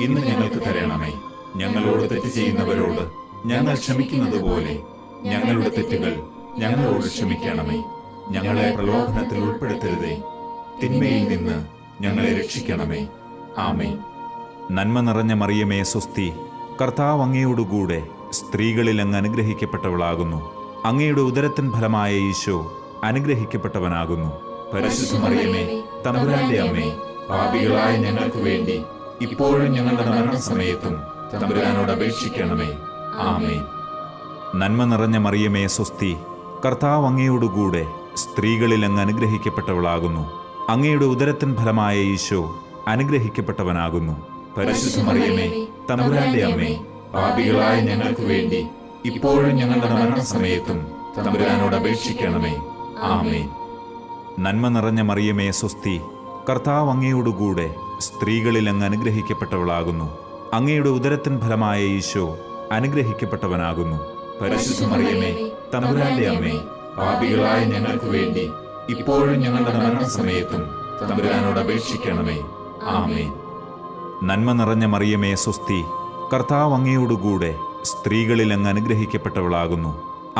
ഇന്ന് ഞങ്ങൾക്ക് തരണമേ. ഞങ്ങളോട് തെറ്റ് ചെയ്യുന്നവരോട് ഞങ്ങൾ ക്ഷമിക്കുന്നത് പോലെ ഞങ്ങളുടെ തെറ്റുകൾ ഞങ്ങളോട് ക്ഷമിക്കണമേ. ഞങ്ങളെ പ്രലോഭനത്തിൽ ഉൾപ്പെടുത്തരുതേ, തിന്മയിൽ നിന്ന് ഞങ്ങളെ രക്ഷിക്കണമേ. ആമേൻ. നന്മ നിറഞ്ഞ മറിയമേ സ്വസ്തി, കർത്താവ് അങ്ങയോടുകൂടെ സ്ത്രീകളിൽ അങ്ങ് അനുഗ്രഹിക്കപ്പെട്ടവളാകുന്നു. അങ്ങയുടെ ഉദരത്തിൻ ഫലമായ ഈശോ അനുഗ്രഹിക്കപ്പെട്ടവനാകുന്നു. പരിശുദ്ധ മറിയമേ, തമ്പുരാന്റെ അമ്മേ, പാപികളായ ഞങ്ങൾക്ക് വേണ്ടി ഇപ്പോഴും ഞങ്ങളുടെ മരണസമയത്തും തമ്പുരാനോട് അപേക്ഷിക്കണമേ. ആമേൻ. നന്മ നിറഞ്ഞ മറിയമേ സ്വസ്തി, കർത്താവ് അങ്ങയോടുകൂടെ സ്ത്രീകളിൽ അങ്ങ് അനുഗ്രഹിക്കപ്പെട്ടവളാകുന്നു. അങ്ങയുടെ ഉദരത്തിൻ ഫലമായ ഈശോ അനുഗ്രഹിക്കപ്പെട്ടവനാകുന്നു. പരിശുദ്ധ മറിയമേ, തമ്പുരാന്റെ അമ്മേ, പാപികളായ ഞങ്ങൾക്ക് വേണ്ടി ഇപ്പോഴും ഞങ്ങളുടെ മരണസമയത്തും തമ്പുരാനോട് അപേക്ഷിക്കണമേ. ആമേൻ. നന്മ നിറഞ്ഞ മറിയമേ സ്വസ്തി, കർത്താവ് അങ്ങയോടുകൂടെ സ്ത്രീകളിൽ അങ്ങ് അനുഗ്രഹിക്കപ്പെട്ടവളാകുന്നു. അങ്ങയുടെ ഉദരത്തിൻ ഫലമായ ഈശോ അനുഗ്രഹിക്കപ്പെട്ടവനാകുന്നു. പരിശുദ്ധ മറിയമേ, തമ്പുരാന്റെ അമ്മേ, പാപികളായ ഞങ്ങൾക്ക് വേണ്ടി ഇപ്പോഴും ഞങ്ങളുടെ മരണസമയത്തും തമ്പുരാനോട് അപേക്ഷിക്കണമേ. ആമേൻ. നന്മ നിറഞ്ഞ മറിയമേ സ്വസ്തി, കർത്താവ് അങ്ങയോടുകൂടെ സ്ത്രീകളിൽ അങ്ങ് അനുഗ്രഹിക്കപ്പെട്ടവളാകുന്നു.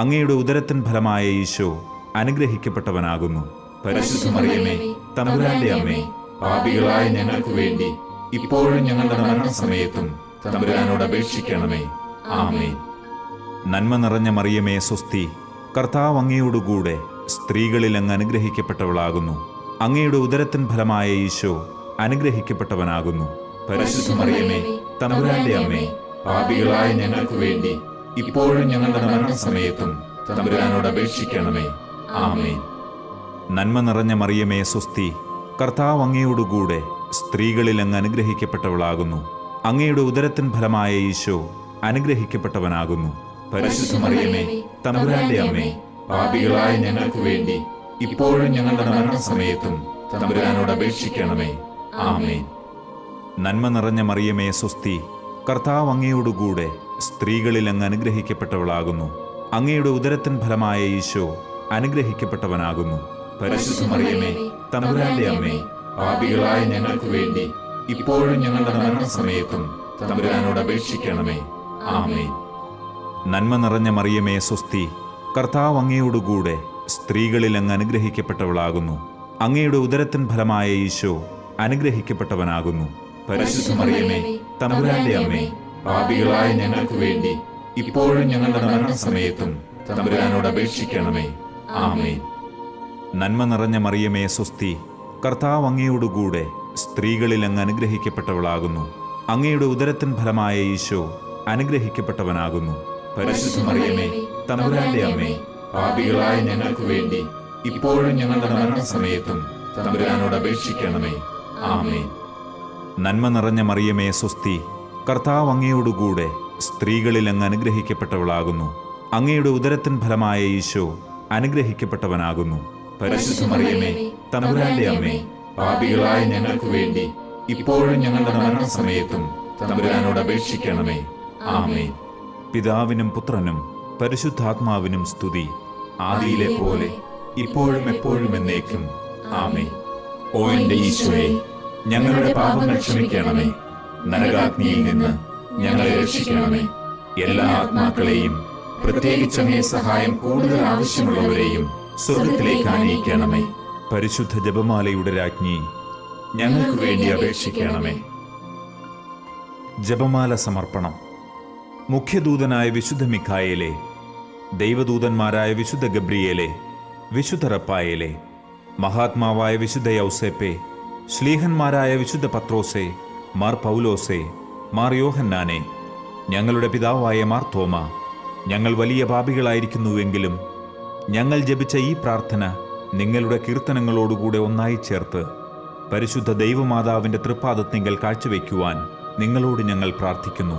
അങ്ങയുടെ ഉദരത്തിൻ ഫലമായ ഈശോ അനുഗ്രഹിക്കപ്പെട്ടവനാകുന്നു. പരിശുദ്ധ മറിയമേ, തമ്പുരാന്റെ അമ്മേ, പാപികളായ ഞങ്ങൾക്ക് വേണ്ടി ഇപ്പോഴും ഞങ്ങളുടെ മരണസമയത്തും തമ്പുരാനോട് അപേക്ഷിക്കണമേ. ആമേൻ. നന്മ നിറഞ്ഞ മറിയമേ സ്വസ്തി, കർത്താവ് അങ്ങയോടുകൂടെ സ്ത്രീകളിൽ അങ്ങ് അനുഗ്രഹിക്കപ്പെട്ടവളാകുന്നു. അങ്ങയുടെ ഉദരത്തിൻ ഫലമായ ഈശോ അനുഗ്രഹിക്കപ്പെട്ടവനാകുന്നു. പരിശുദ്ധ മറിയമേ, തമ്പുരാന്റെ അമ്മേ, പാപികളായ ഞങ്ങൾക്ക് വേണ്ടി ഇപ്പോഴും ഞങ്ങളുടെ മരണസമയത്തും തമ്പുരാനോട് അപേക്ഷിക്കണമേ. ആമേൻ. നന്മ നിറഞ്ഞ മറിയമേ സ്വസ്തി, കർത്താവ് അങ്ങയോടുകൂടെ സ്ത്രീകളിൽ അങ്ങ് അനുഗ്രഹിക്കപ്പെട്ടവളാകുന്നു. അങ്ങയുടെ ഉദരത്തിൻ ഫലമായ ഈശോ അനുഗ്രഹിക്കപ്പെട്ടവനാകുന്നു. പരിശുദ്ധ മറിയമേ, തമ്പുരാന്റെ അമ്മേ, പാപികളായ ഞങ്ങൾക്ക് വേണ്ടി ഇപ്പോഴും ഞങ്ങളുടെ മരണസമയത്തും തമ്പുരാനോട് അപേക്ഷിക്കണമേ. ആമേൻ. നന്മ നിറഞ്ഞ മറിയമേ സ്വസ്തി, കർത്താവ് അങ്ങയോടുകൂടെ സ്ത്രീകളിൽ അങ്ങ് അനുഗ്രഹിക്കപ്പെട്ടവളാകുന്നു. അങ്ങയുടെ ഉദരത്തിൻ ഫലമായ ഈശോ അനുഗ്രഹിക്കപ്പെട്ടവനാകുന്നു. പരിശുദ്ധ മറിയമേ, തമ്പുരാന്റെ അമ്മേ, പാപികളായ ഞങ്ങൾക്ക് വേണ്ടി ഇപ്പോഴും ഞങ്ങളുടെ മരണസമയത്തും തമ്പുരാനോട് അപേക്ഷിക്കണമേ. ആമേൻ. നന്മ നിറഞ്ഞ മറിയമേ സ്വസ്തി, കർത്താവ് അങ്ങയോടുകൂടെ സ്ത്രീകളിൽ അങ്ങ് അനുഗ്രഹിക്കപ്പെട്ടവളാകുന്നു. അങ്ങയുടെ ഉദരത്തിൻ ഫലമായ ഈശോ അനുഗ്രഹിക്കപ്പെട്ടവനാകുന്നു. പരിശുദ്ധ മറിയമേ, തമ്പുരാന്റെ അമ്മേ, പാപികളായ ഞങ്ങൾക്ക് വേണ്ടി ഇപ്പോഴും ഞങ്ങളുടെ മരണസമയത്തും തമ്പുരാനോട് അപേക്ഷിക്കണമേ. ആമേൻ. നന്മ നിറഞ്ഞ മറിയമേ സ്വസ്തി, കർത്താവ് അങ്ങയോടുകൂടെ സ്ത്രീകളിൽ അങ്ങ് അനുഗ്രഹിക്കപ്പെട്ടവളാകുന്നു. അങ്ങയുടെ ഉദരത്തിൻ ഫലമായ ഈശോ അനുഗ്രഹിക്കപ്പെട്ടവനാകുന്നു. പരിശുദ്ധ മറിയമേ, തമ്പുരാന്റെ അമ്മേ, പാപികളായ ഞങ്ങൾക്ക് വേണ്ടി ഇപ്പോഴും ഞങ്ങളുടെ മരണസമയത്തും തമ്പുരാനോട് അപേക്ഷിക്കണമേ. ആമേൻ. നന്മ നിറഞ്ഞ മറിയമേ സ്വസ്തി, കർത്താവ് അങ്ങയോടുകൂടെ സ്ത്രീകളിൽ അങ്ങ് അനുഗ്രഹിക്കപ്പെട്ടവളാകുന്നു. അങ്ങയുടെ ഉദരത്തിൻ ഫലമായ ഈശോ അനുഗ്രഹിക്കപ്പെട്ടവനാകുന്നു. പരിശുദ്ധ മറിയമേ, തമ്പുരാന്റെ അമ്മേ, പാപികളായ ഞങ്ങൾക്ക് വേണ്ടി ഇപ്പോഴും ഞങ്ങളുടെ മരണസമയത്തും തമ്പുരാനോട് അപേക്ഷിക്കണമേ. ആമേൻ. പിതാവിനും പുത്രനും പരിശുദ്ധാത്മാവിനും സ്തുതി, ആദിയിലെ പോലെ ഇപ്പോഴും എപ്പോഴും എന്നേക്കും. ആമേൻ. ഓ എന്റെ ഈശോയെ, ഞങ്ങളുടെ പാപങ്ങൾ ക്ഷമിക്കണമേ. നരകാഗ്നിയിൽ നിന്ന് ഞങ്ങളെ രക്ഷിക്കണമേ. എല്ലാ ആത്മാക്കളെയും, പ്രത്യേകിച്ച് അങ്ങേ സഹായം കൂടുതൽ ആവശ്യമുള്ളവരെയും സ്വർഗത്തിലേക്ക് ആനയിക്കണമേ. പരിശുദ്ധ ജപമാലയുടെ രാജ്ഞി, ഞങ്ങൾക്ക് വേണ്ടി അപേക്ഷിക്കണമേ. ജപമാല സമർപ്പണം. മുഖ്യദൂതനായ വിശുദ്ധ മിഖായേലെ, ദൈവദൂതന്മാരായ വിശുദ്ധ ഗബ്രിയേലെ, വിശുദ്ധ റപ്പായേലെ, മഹാത്മാവായ വിശുദ്ധ യൗസേപ്പെ, ശ്ലീഹന്മാരായ വിശുദ്ധ പത്രോസെ, മാർ പൗലോസെ, മാർ യോഹന്നാനെ, ഞങ്ങളുടെ പിതാവായ മാർ തോമ, ഞങ്ങൾ വലിയ പാപികളായിരിക്കുന്നുവെങ്കിലും ഞങ്ങൾ ജപിച്ച ഈ പ്രാർത്ഥന നിങ്ങളുടെ കീർത്തനങ്ങളോടുകൂടെ ഒന്നായി ചേർത്ത് പരിശുദ്ധ ദൈവമാതാവിൻ്റെ തൃപ്പാദത്തിങ്കൽ കാഴ്ചവെക്കുവാൻ നിങ്ങളോട് ഞങ്ങൾ പ്രാർത്ഥിക്കുന്നു.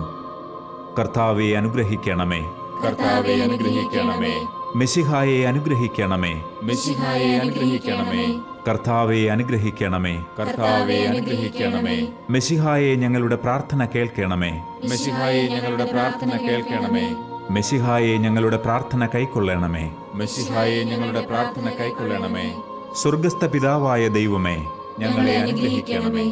കർത്താവെ അനുഗ്രഹിക്കണമേ. കർത്താവെ അനുഗ്രഹിക്കണമേ. മെശിഹായെ അനുഗ്രഹിക്കണമേ. മെശിഹായെ അനുഗ്രഹിക്കണമേ. കർത്താവെ അനുഗ്രഹിക്കണമേ. കർത്താവെ അനുഗ്രഹിക്കണമേ. മെശിഹായെ ഞങ്ങളുടെ പ്രാർത്ഥന കേൾക്കണമേ. മെശിഹായെ ഞങ്ങളുടെ പ്രാർത്ഥന കേൾക്കണമേ. മെശിഹായെ ഞങ്ങളുടെ പ്രാർത്ഥന കൈക്കൊള്ളണമേ. മെശിഹായെ ഞങ്ങളുടെ പ്രാർത്ഥന കൈക്കൊള്ളണമേ. സ്വർഗസ്ഥ പിതാവായ ദൈവമേ, ഞങ്ങളെ അനുഗ്രഹിക്കണമേ.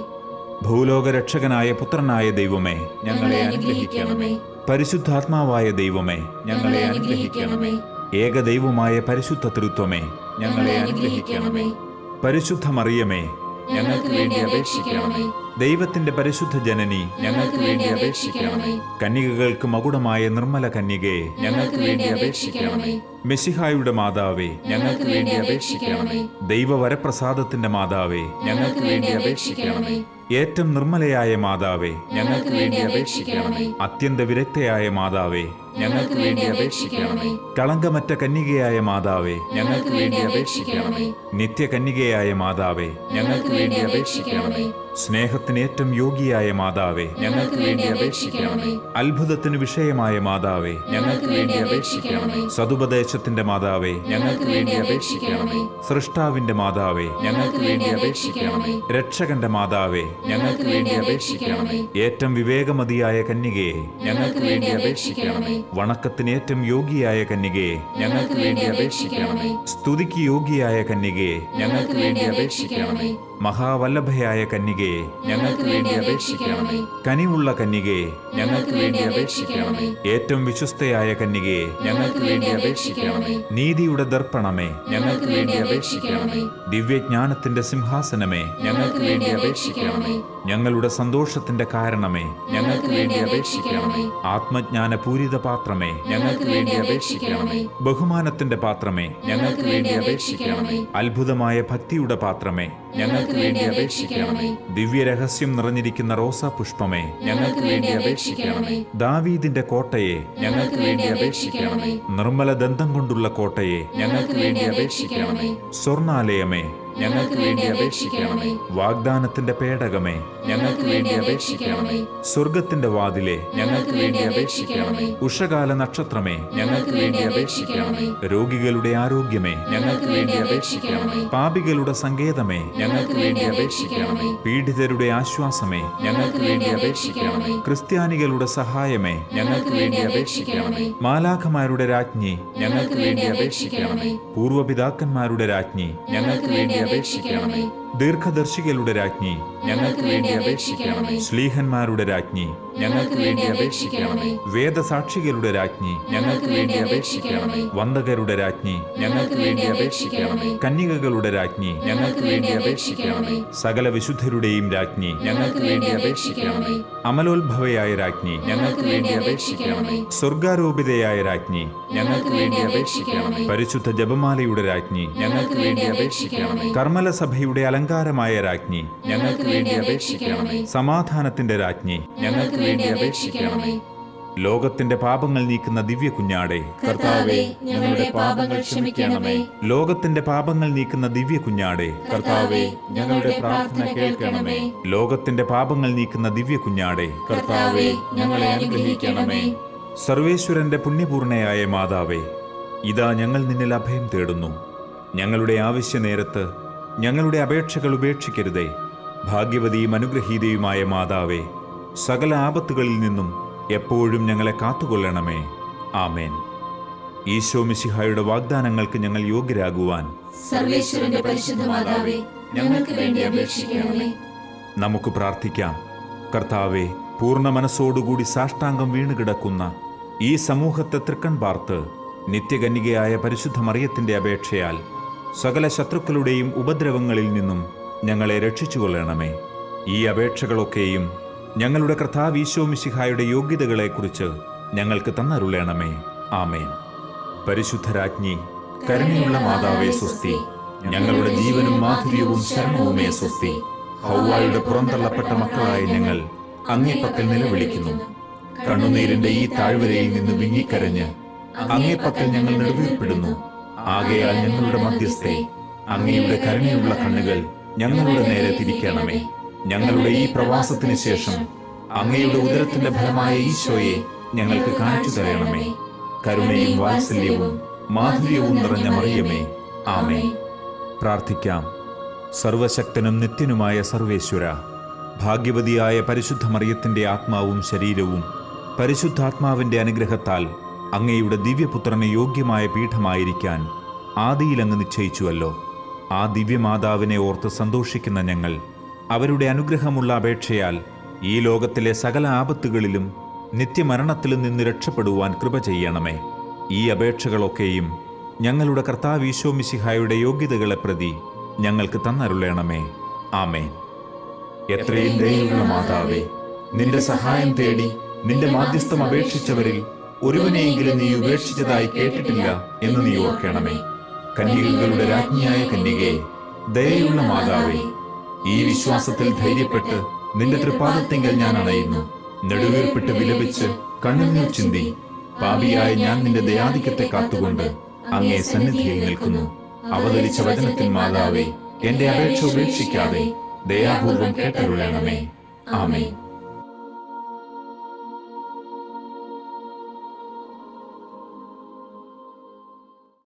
ഭൂലോകരക്ഷകനായ പുത്രനായ ദൈവമേ, ഞങ്ങളെ അനുഗ്രഹിക്കണമേ. പരിശുദ്ധാത്മാവായ ദൈവമേ, ഞങ്ങളെ അനുഗ്രഹിക്കണമേ. ഏകദൈവമായ പരിശുദ്ധ തൃത്വമേ, ഞങ്ങളെ അനുഗ്രഹിക്കണമേ. പരിശുദ്ധ മറിയമേ, ഞങ്ങൾക്ക് വേണ്ടി അപേക്ഷിക്കണമേ. ദൈവത്തിന്റെ പരിശുദ്ധ ജനനി, ഞങ്ങൾക്ക് വേണ്ടി അപേക്ഷിക്കണമേ. കന്യകകൾക്ക് മകുടമായ നിർമ്മല കന്യകയെ, ഞങ്ങൾക്ക് വേണ്ടി അപേക്ഷിക്കണമേ. മെശിഹായുടെ മാതാവേ, ഞങ്ങൾക്ക് വേണ്ടി അപേക്ഷിക്കണമേ. ദൈവവരപ്രസാദത്തിന്റെ മാതാവേ, ഞങ്ങൾക്ക് വേണ്ടി അപേക്ഷിക്കണമേ. ഏറ്റവും നിർമ്മലയായ മാതാവേ, ഞങ്ങൾക്ക് വേണ്ടി അപേക്ഷിക്കണമേ. അത്യന്ത വിരക്തയായ മാതാവേ, ഞങ്ങൾക്ക് വേണ്ടി അപേക്ഷിക്കണമേ. കളങ്കമറ്റ കന്യകയായ മാതാവേ, ഞങ്ങൾക്ക് വേണ്ടി അപേക്ഷിക്കണമേ. നിത്യകന്യകയായ മാതാവേ, ഞങ്ങൾക്ക് വേണ്ടി അപേക്ഷിക്കണമേ. സ്നേഹത്തിന് ഏറ്റവും യോഗ്യയായ മാതാവേ, ഞങ്ങൾക്ക് വേണ്ടി അപേക്ഷിക്കണമേ. അത്ഭുതത്തിന് വിഷയമായ മാതാവേ, ഞങ്ങൾക്ക് വേണ്ടി അപേക്ഷിക്കണമേ. സതുപദേശത്തിന്റെ മാതാവേ, ഞങ്ങൾക്ക് വേണ്ടി അപേക്ഷിക്കണമേ. സൃഷ്ടാവിന്റെ മാതാവേ, ഞങ്ങൾക്ക് വേണ്ടി അപേക്ഷിക്കണമേ. രക്ഷകന്റെ മാതാവേ, ഞങ്ങൾക്ക് വേണ്ടി അപേക്ഷിക്കണമേ. ഏറ്റവും വിവേകമതിയായ കന്യകയെ, ഞങ്ങൾക്ക് വേണ്ടി അപേക്ഷിക്കണമേ. വണക്കത്തിന് ഏറ്റവും യോഗ്യയായ കന്യകയെ, ഞങ്ങൾക്ക് വേണ്ടി അപേക്ഷിക്കണമേ. സ്തുതിക്ക് യോഗ്യയായ കന്യകയെ, ഞങ്ങൾക്ക് വേണ്ടി അപേക്ഷിക്കണമേ. മഹാവല്ലഭയായ കന്യകയെ, ഞങ്ങൾക്ക് വേണ്ടി അപേക്ഷിക്കണമേ. കനിവുള്ള കന്യകയെ, ഞങ്ങൾക്ക് വേണ്ടി അപേക്ഷിക്കണമേ. ഏറ്റവും വിശ്വസ്തയായ കന്യകയെ, ഞങ്ങൾക്ക് വേണ്ടി അപേക്ഷിക്കണമേ. നീതിയുടെ ദർപ്പണമേ, ഞങ്ങൾക്ക് വേണ്ടി അപേക്ഷിക്കണമേ. ദിവ്യജ്ഞാനത്തിന്റെ സിംഹാസനമേ, ഞങ്ങൾക്ക് വേണ്ടി അപേക്ഷിക്കണമേ. ഞങ്ങളുടെ സന്തോഷത്തിന്റെ കാരണമേ, ഞങ്ങൾക്ക് വേണ്ടി അപേക്ഷിക്കണമേ. ആത്മജ്ഞാന പൂരിത പാത്രമേ, ഞങ്ങൾക്ക് വേണ്ടി അപേക്ഷിക്കണമേ. ബഹുമാനത്തിന്റെ പാത്രമേ, ഞങ്ങൾക്ക് വേണ്ടി അപേക്ഷിക്കണമേ. അത്ഭുതമായ ഭക്തിയുടെ പാത്രമേ, ഞങ്ങൾക്ക് വേണ്ടി അപേക്ഷിക്കണമേ. ദിവ്യരഹസ്യം നിറഞ്ഞിരിക്കുന്ന റോസാ പുഷ്പമേ, ഞങ്ങൾക്ക് വേണ്ടി അപേക്ഷിക്കണമേ. ദാവീദിന്റെ കോട്ടയെ, ഞങ്ങൾക്ക് വേണ്ടി അപേക്ഷിക്കണമേ. നിർമ്മല ദന്തം കൊണ്ടുള്ള കോട്ടയെ, ഞങ്ങൾക്ക് വേണ്ടി അപേക്ഷിക്കണമേ. സ്വർണാലയമേ, ഞങ്ങൾക്ക് വേണ്ടി അപേക്ഷിക്കണമേ. വാഗ്ദാനത്തിന്റെ പേടകമേ, ഞങ്ങൾക്ക് വേണ്ടി അപേക്ഷിക്കണമേ. സ്വർഗത്തിന്റെ വാതിലെ, ഞങ്ങൾക്ക് വേണ്ടി അപേക്ഷിക്കണമേ. ഉഷകാല നക്ഷത്രമേ, ഞങ്ങൾക്ക് വേണ്ടി അപേക്ഷിക്കണമേ. രോഗികളുടെ ആരോഗ്യമേ, ഞങ്ങൾക്ക് വേണ്ടി അപേക്ഷിക്കണമേ. പാപികളുടെ സങ്കേതമേ, ഞങ്ങൾക്ക് വേണ്ടി അപേക്ഷിക്കണമേ. പീഡിതരുടെ ആശ്വാസമേ, ഞങ്ങൾക്ക് വേണ്ടി അപേക്ഷിക്കണമേ. ക്രിസ്ത്യാനികളുടെ സഹായമേ, ഞങ്ങൾക്ക് വേണ്ടി അപേക്ഷിക്കണമേ. മാലാഖമാരുടെ രാജ്ഞി, ഞങ്ങൾക്ക് വേണ്ടി അപേക്ഷിക്കണമേ. പൂർവപിതാക്കന്മാരുടെ രാജ്ഞി, ഞങ്ങൾക്ക് വേണ്ടി അപേക്ഷിക്കണമേ. ദീർഘദർശികളുടെ രാജ്ഞി, ഞങ്ങൾക്ക് വേണ്ടി അപേക്ഷിക്കണമേ. ശ്ലീഹന്മാരുടെ രാജ്ഞി, ഞങ്ങൾക്ക് വേണ്ടി അപേക്ഷിക്കണമേ. വേദസാക്ഷികളുടെ രാജ്ഞി, ഞങ്ങൾക്ക് വേണ്ടി അപേക്ഷിക്കണമേ. വന്ദകരുടെ രാജ്ഞി, ഞങ്ങൾക്ക് വേണ്ടി അപേക്ഷിക്കണമേ. കന്യകകളുടെ രാജ്ഞി, ഞങ്ങൾക്ക് വേണ്ടി അപേക്ഷിക്കണമേ. സകല വിശുദ്ധരുടെയും രാജ്ഞി, ഞങ്ങൾക്ക് വേണ്ടി അപേക്ഷിക്കണമേ. അമലോത്ഭവയായ രാജ്ഞി, ഞങ്ങൾക്ക് വേണ്ടി അപേക്ഷിക്കണമേ. സ്വർഗാരോപിതയായ രാജ്ഞി, ഞങ്ങൾക്ക് വേണ്ടി അപേക്ഷിക്കണമേ. പരിശുദ്ധ ജപമാലയുടെ രാജ്ഞി, ഞങ്ങൾക്ക് വേണ്ടി അപേക്ഷിക്കണമേ. കർമ്മലസഭയുടെ അലങ്കാരമായ രാജ്ഞി, ഞങ്ങൾക്ക് വേണ്ടി അപേക്ഷിക്കണമേ. സമാധാനത്തിന്റെ രാജ്ഞി, ഞങ്ങൾക്ക് വേണ്ടി അപേക്ഷിക്കണമേ. ലോകത്തിന്റെ പാപങ്ങൾ നീക്കുന്ന ദിവ്യ കുഞ്ഞാടേ, കർത്താവേ, ഞങ്ങളുടെ പാപങ്ങൾ ക്ഷമിക്കണമേ. ലോകത്തിന്റെ പാപങ്ങൾ നീക്കുന്ന ദിവ്യ കുഞ്ഞാടേ, കർത്താവേ, ഞങ്ങളുടെ പ്രാർത്ഥന കേൾക്കണമേ. ലോകത്തിന്റെ പാപങ്ങൾ നീക്കുന്ന ദിവ്യ കുഞ്ഞാടേ, കർത്താവേ, ഞങ്ങളെ അനുഗ്രഹിക്കണമേ. സർവേശ്വരന്റെ പുണ്യപൂർണയായ മാതാവേ, ഇതാ ഞങ്ങൾ നിന്നിൽ അഭയം തേടുന്നു. ഞങ്ങളുടെ ആവശ്യ നേരത്ത് ഞങ്ങളുടെ അപേക്ഷകൾ ഉപേക്ഷിക്കരുതേ. ഭാഗ്യവതിയും അനുഗ്രഹീതയുമായ മാതാവേ, സകല ആപത്തുകളിൽ നിന്നും എപ്പോഴും ഞങ്ങളെ കാത്തുകൊള്ളണമേ. ആമേൻ. ഈശോ മിശിഹായുടെ വാഗ്ദാനങ്ങൾക്ക് ഞങ്ങൾ യോഗ്യരാകുവാൻ സർവേശ്വരന്റെ പരിശുദ്ധ മാതാവേ, ഞങ്ങൾക്ക് വേണ്ടി അപേക്ഷിക്കണമേ. നമുക്ക് പ്രാർത്ഥിക്കാം. കർത്താവെ, പൂർണ്ണ മനസ്സോടുകൂടി സാഷ്ടാംഗം വീണുകിടക്കുന്ന ഈ സമൂഹത്തെ തൃക്കൺ പാർത്ത് നിത്യകന്യകയായ പരിശുദ്ധ മറിയത്തിന്റെ അപേക്ഷയാൽ സകല ശത്രുക്കളുടെയും ഉപദ്രവങ്ങളിൽ നിന്നും ഞങ്ങളെ രക്ഷിച്ചുകൊള്ളണമേ. ഈ അപേക്ഷകളൊക്കെയും ഞങ്ങളുടെ കർത്താവ് ഈശോ മിശിഹായുടെ യോഗ്യതകളെക്കുറിച്ച് ഞങ്ങൾക്ക് തന്നരുളണമേ. ആമേൻ. പരിശുദ്ധരാജ്ഞി, കരുണയുള്ള മാതാവേ സ്വസ്തി. ഞങ്ങളുടെ ജീവനും മാധുര്യവും ശരണവുമേ സ്വസ്തി. ഹൗവായുടെ പുറന്തള്ളപ്പെട്ട മക്കളായ ഞങ്ങൾ അങ്ങേപ്പക്കൽ നിലവിളിക്കുന്നു. കണ്ണുനീരിന്റെ ഈ താഴ്വരയിൽ നിന്ന് വിങ്ങിക്കരഞ്ഞ് അങ്ങേപ്പക്കൽ ഞങ്ങൾ നെടുവീർപ്പെടുന്നു. ആകയാൽ ഞങ്ങളുടെ മധ്യസ്ഥേ, അങ്ങയുടെ കരുണയുള്ള കണ്ണുകൾ ഞങ്ങളുടെ നേരെ തിരിക്കണമേ. ഞങ്ങളുടെ ഈ പ്രവാസത്തിന് ശേഷം അങ്ങയുടെ ഉദരത്തിന്റെ ഫലമായ ഈശോയെ ഞങ്ങൾക്ക് കാണിച്ചു തരണമേ. കരുണയും വാത്സല്യവും മാധുര്യവും നിറഞ്ഞ മറിയമേ, ആമേൻ. പ്രാർത്ഥിക്കാം. സർവശക്തനും നിത്യനുമായ സർവേശ്വര, ഭാഗ്യവതിയായ പരിശുദ്ധ മറിയത്തിന്റെ ആത്മാവും ശരീരവും പരിശുദ്ധാത്മാവിന്റെ അനുഗ്രഹത്താൽ അങ്ങയുടെ ദിവ്യപുത്രന് യോഗ്യമായ പീഠമായിരിക്കാൻ ആദിയിൽ അങ്ങ് നിശ്ചയിച്ചുവല്ലോ. ആ ദിവ്യമാതാവിനെ ഓർത്ത് സന്തോഷിക്കുന്ന ഞങ്ങൾ അവരുടെ അനുഗ്രഹമുള്ള അപേക്ഷയാൽ ഈ ലോകത്തിലെ സകല ആപത്തുകളിലും നിത്യമരണത്തിലും നിന്ന് രക്ഷപ്പെടുവാൻ കൃപ ചെയ്യണമേ. ഈ അപേക്ഷകളൊക്കെയും ഞങ്ങളുടെ കർത്താവ് ഈശോ മിശിഹായുടെ യോഗ്യതകളെ പ്രതി ഞങ്ങൾക്ക് തന്നരുളണമേ. ആമേൻ. എത്രയും ദയയുള്ള മാതാവേ, നിന്റെ സഹായം തേടി നിന്റെ മാധ്യസ്ഥം അപേക്ഷിച്ചവരിൽ ഒരുവനെയെങ്കിലും നീ ഉപേക്ഷിച്ചതായി കേട്ടിട്ടില്ല എന്ന് നീ ഓർക്കണമേ. കന്യകകളുടെ രാജ്ഞിയായ കന്യകയെ, ദയയുള്ള മാതാവേ, ഈ വിശ്വാസത്തിൽ ധൈര്യപ്പെട്ട് നിന്റെ തൃപ്പാദത്തിങ്കൽ ഞാൻ അണയുന്നു. നെടുവീർപ്പിട്ട് വിലപിച്ച് കണ്ണുനീർ ചിന്തി പാപിയായ ഞാൻ നിന്റെ ദയാധിക്യത്തെ കാത്തുകൊണ്ട് അങ്ങേ സന്നിധിയിൽ നിൽക്കുന്നു. അവതരിച്ച വചനത്തിൽ മാതാവേ, എന്റെ അപേക്ഷ ഉപേക്ഷിക്കാതെ ദയാപൂർവം കേട്ടരുളണമേ. ആമേൻ.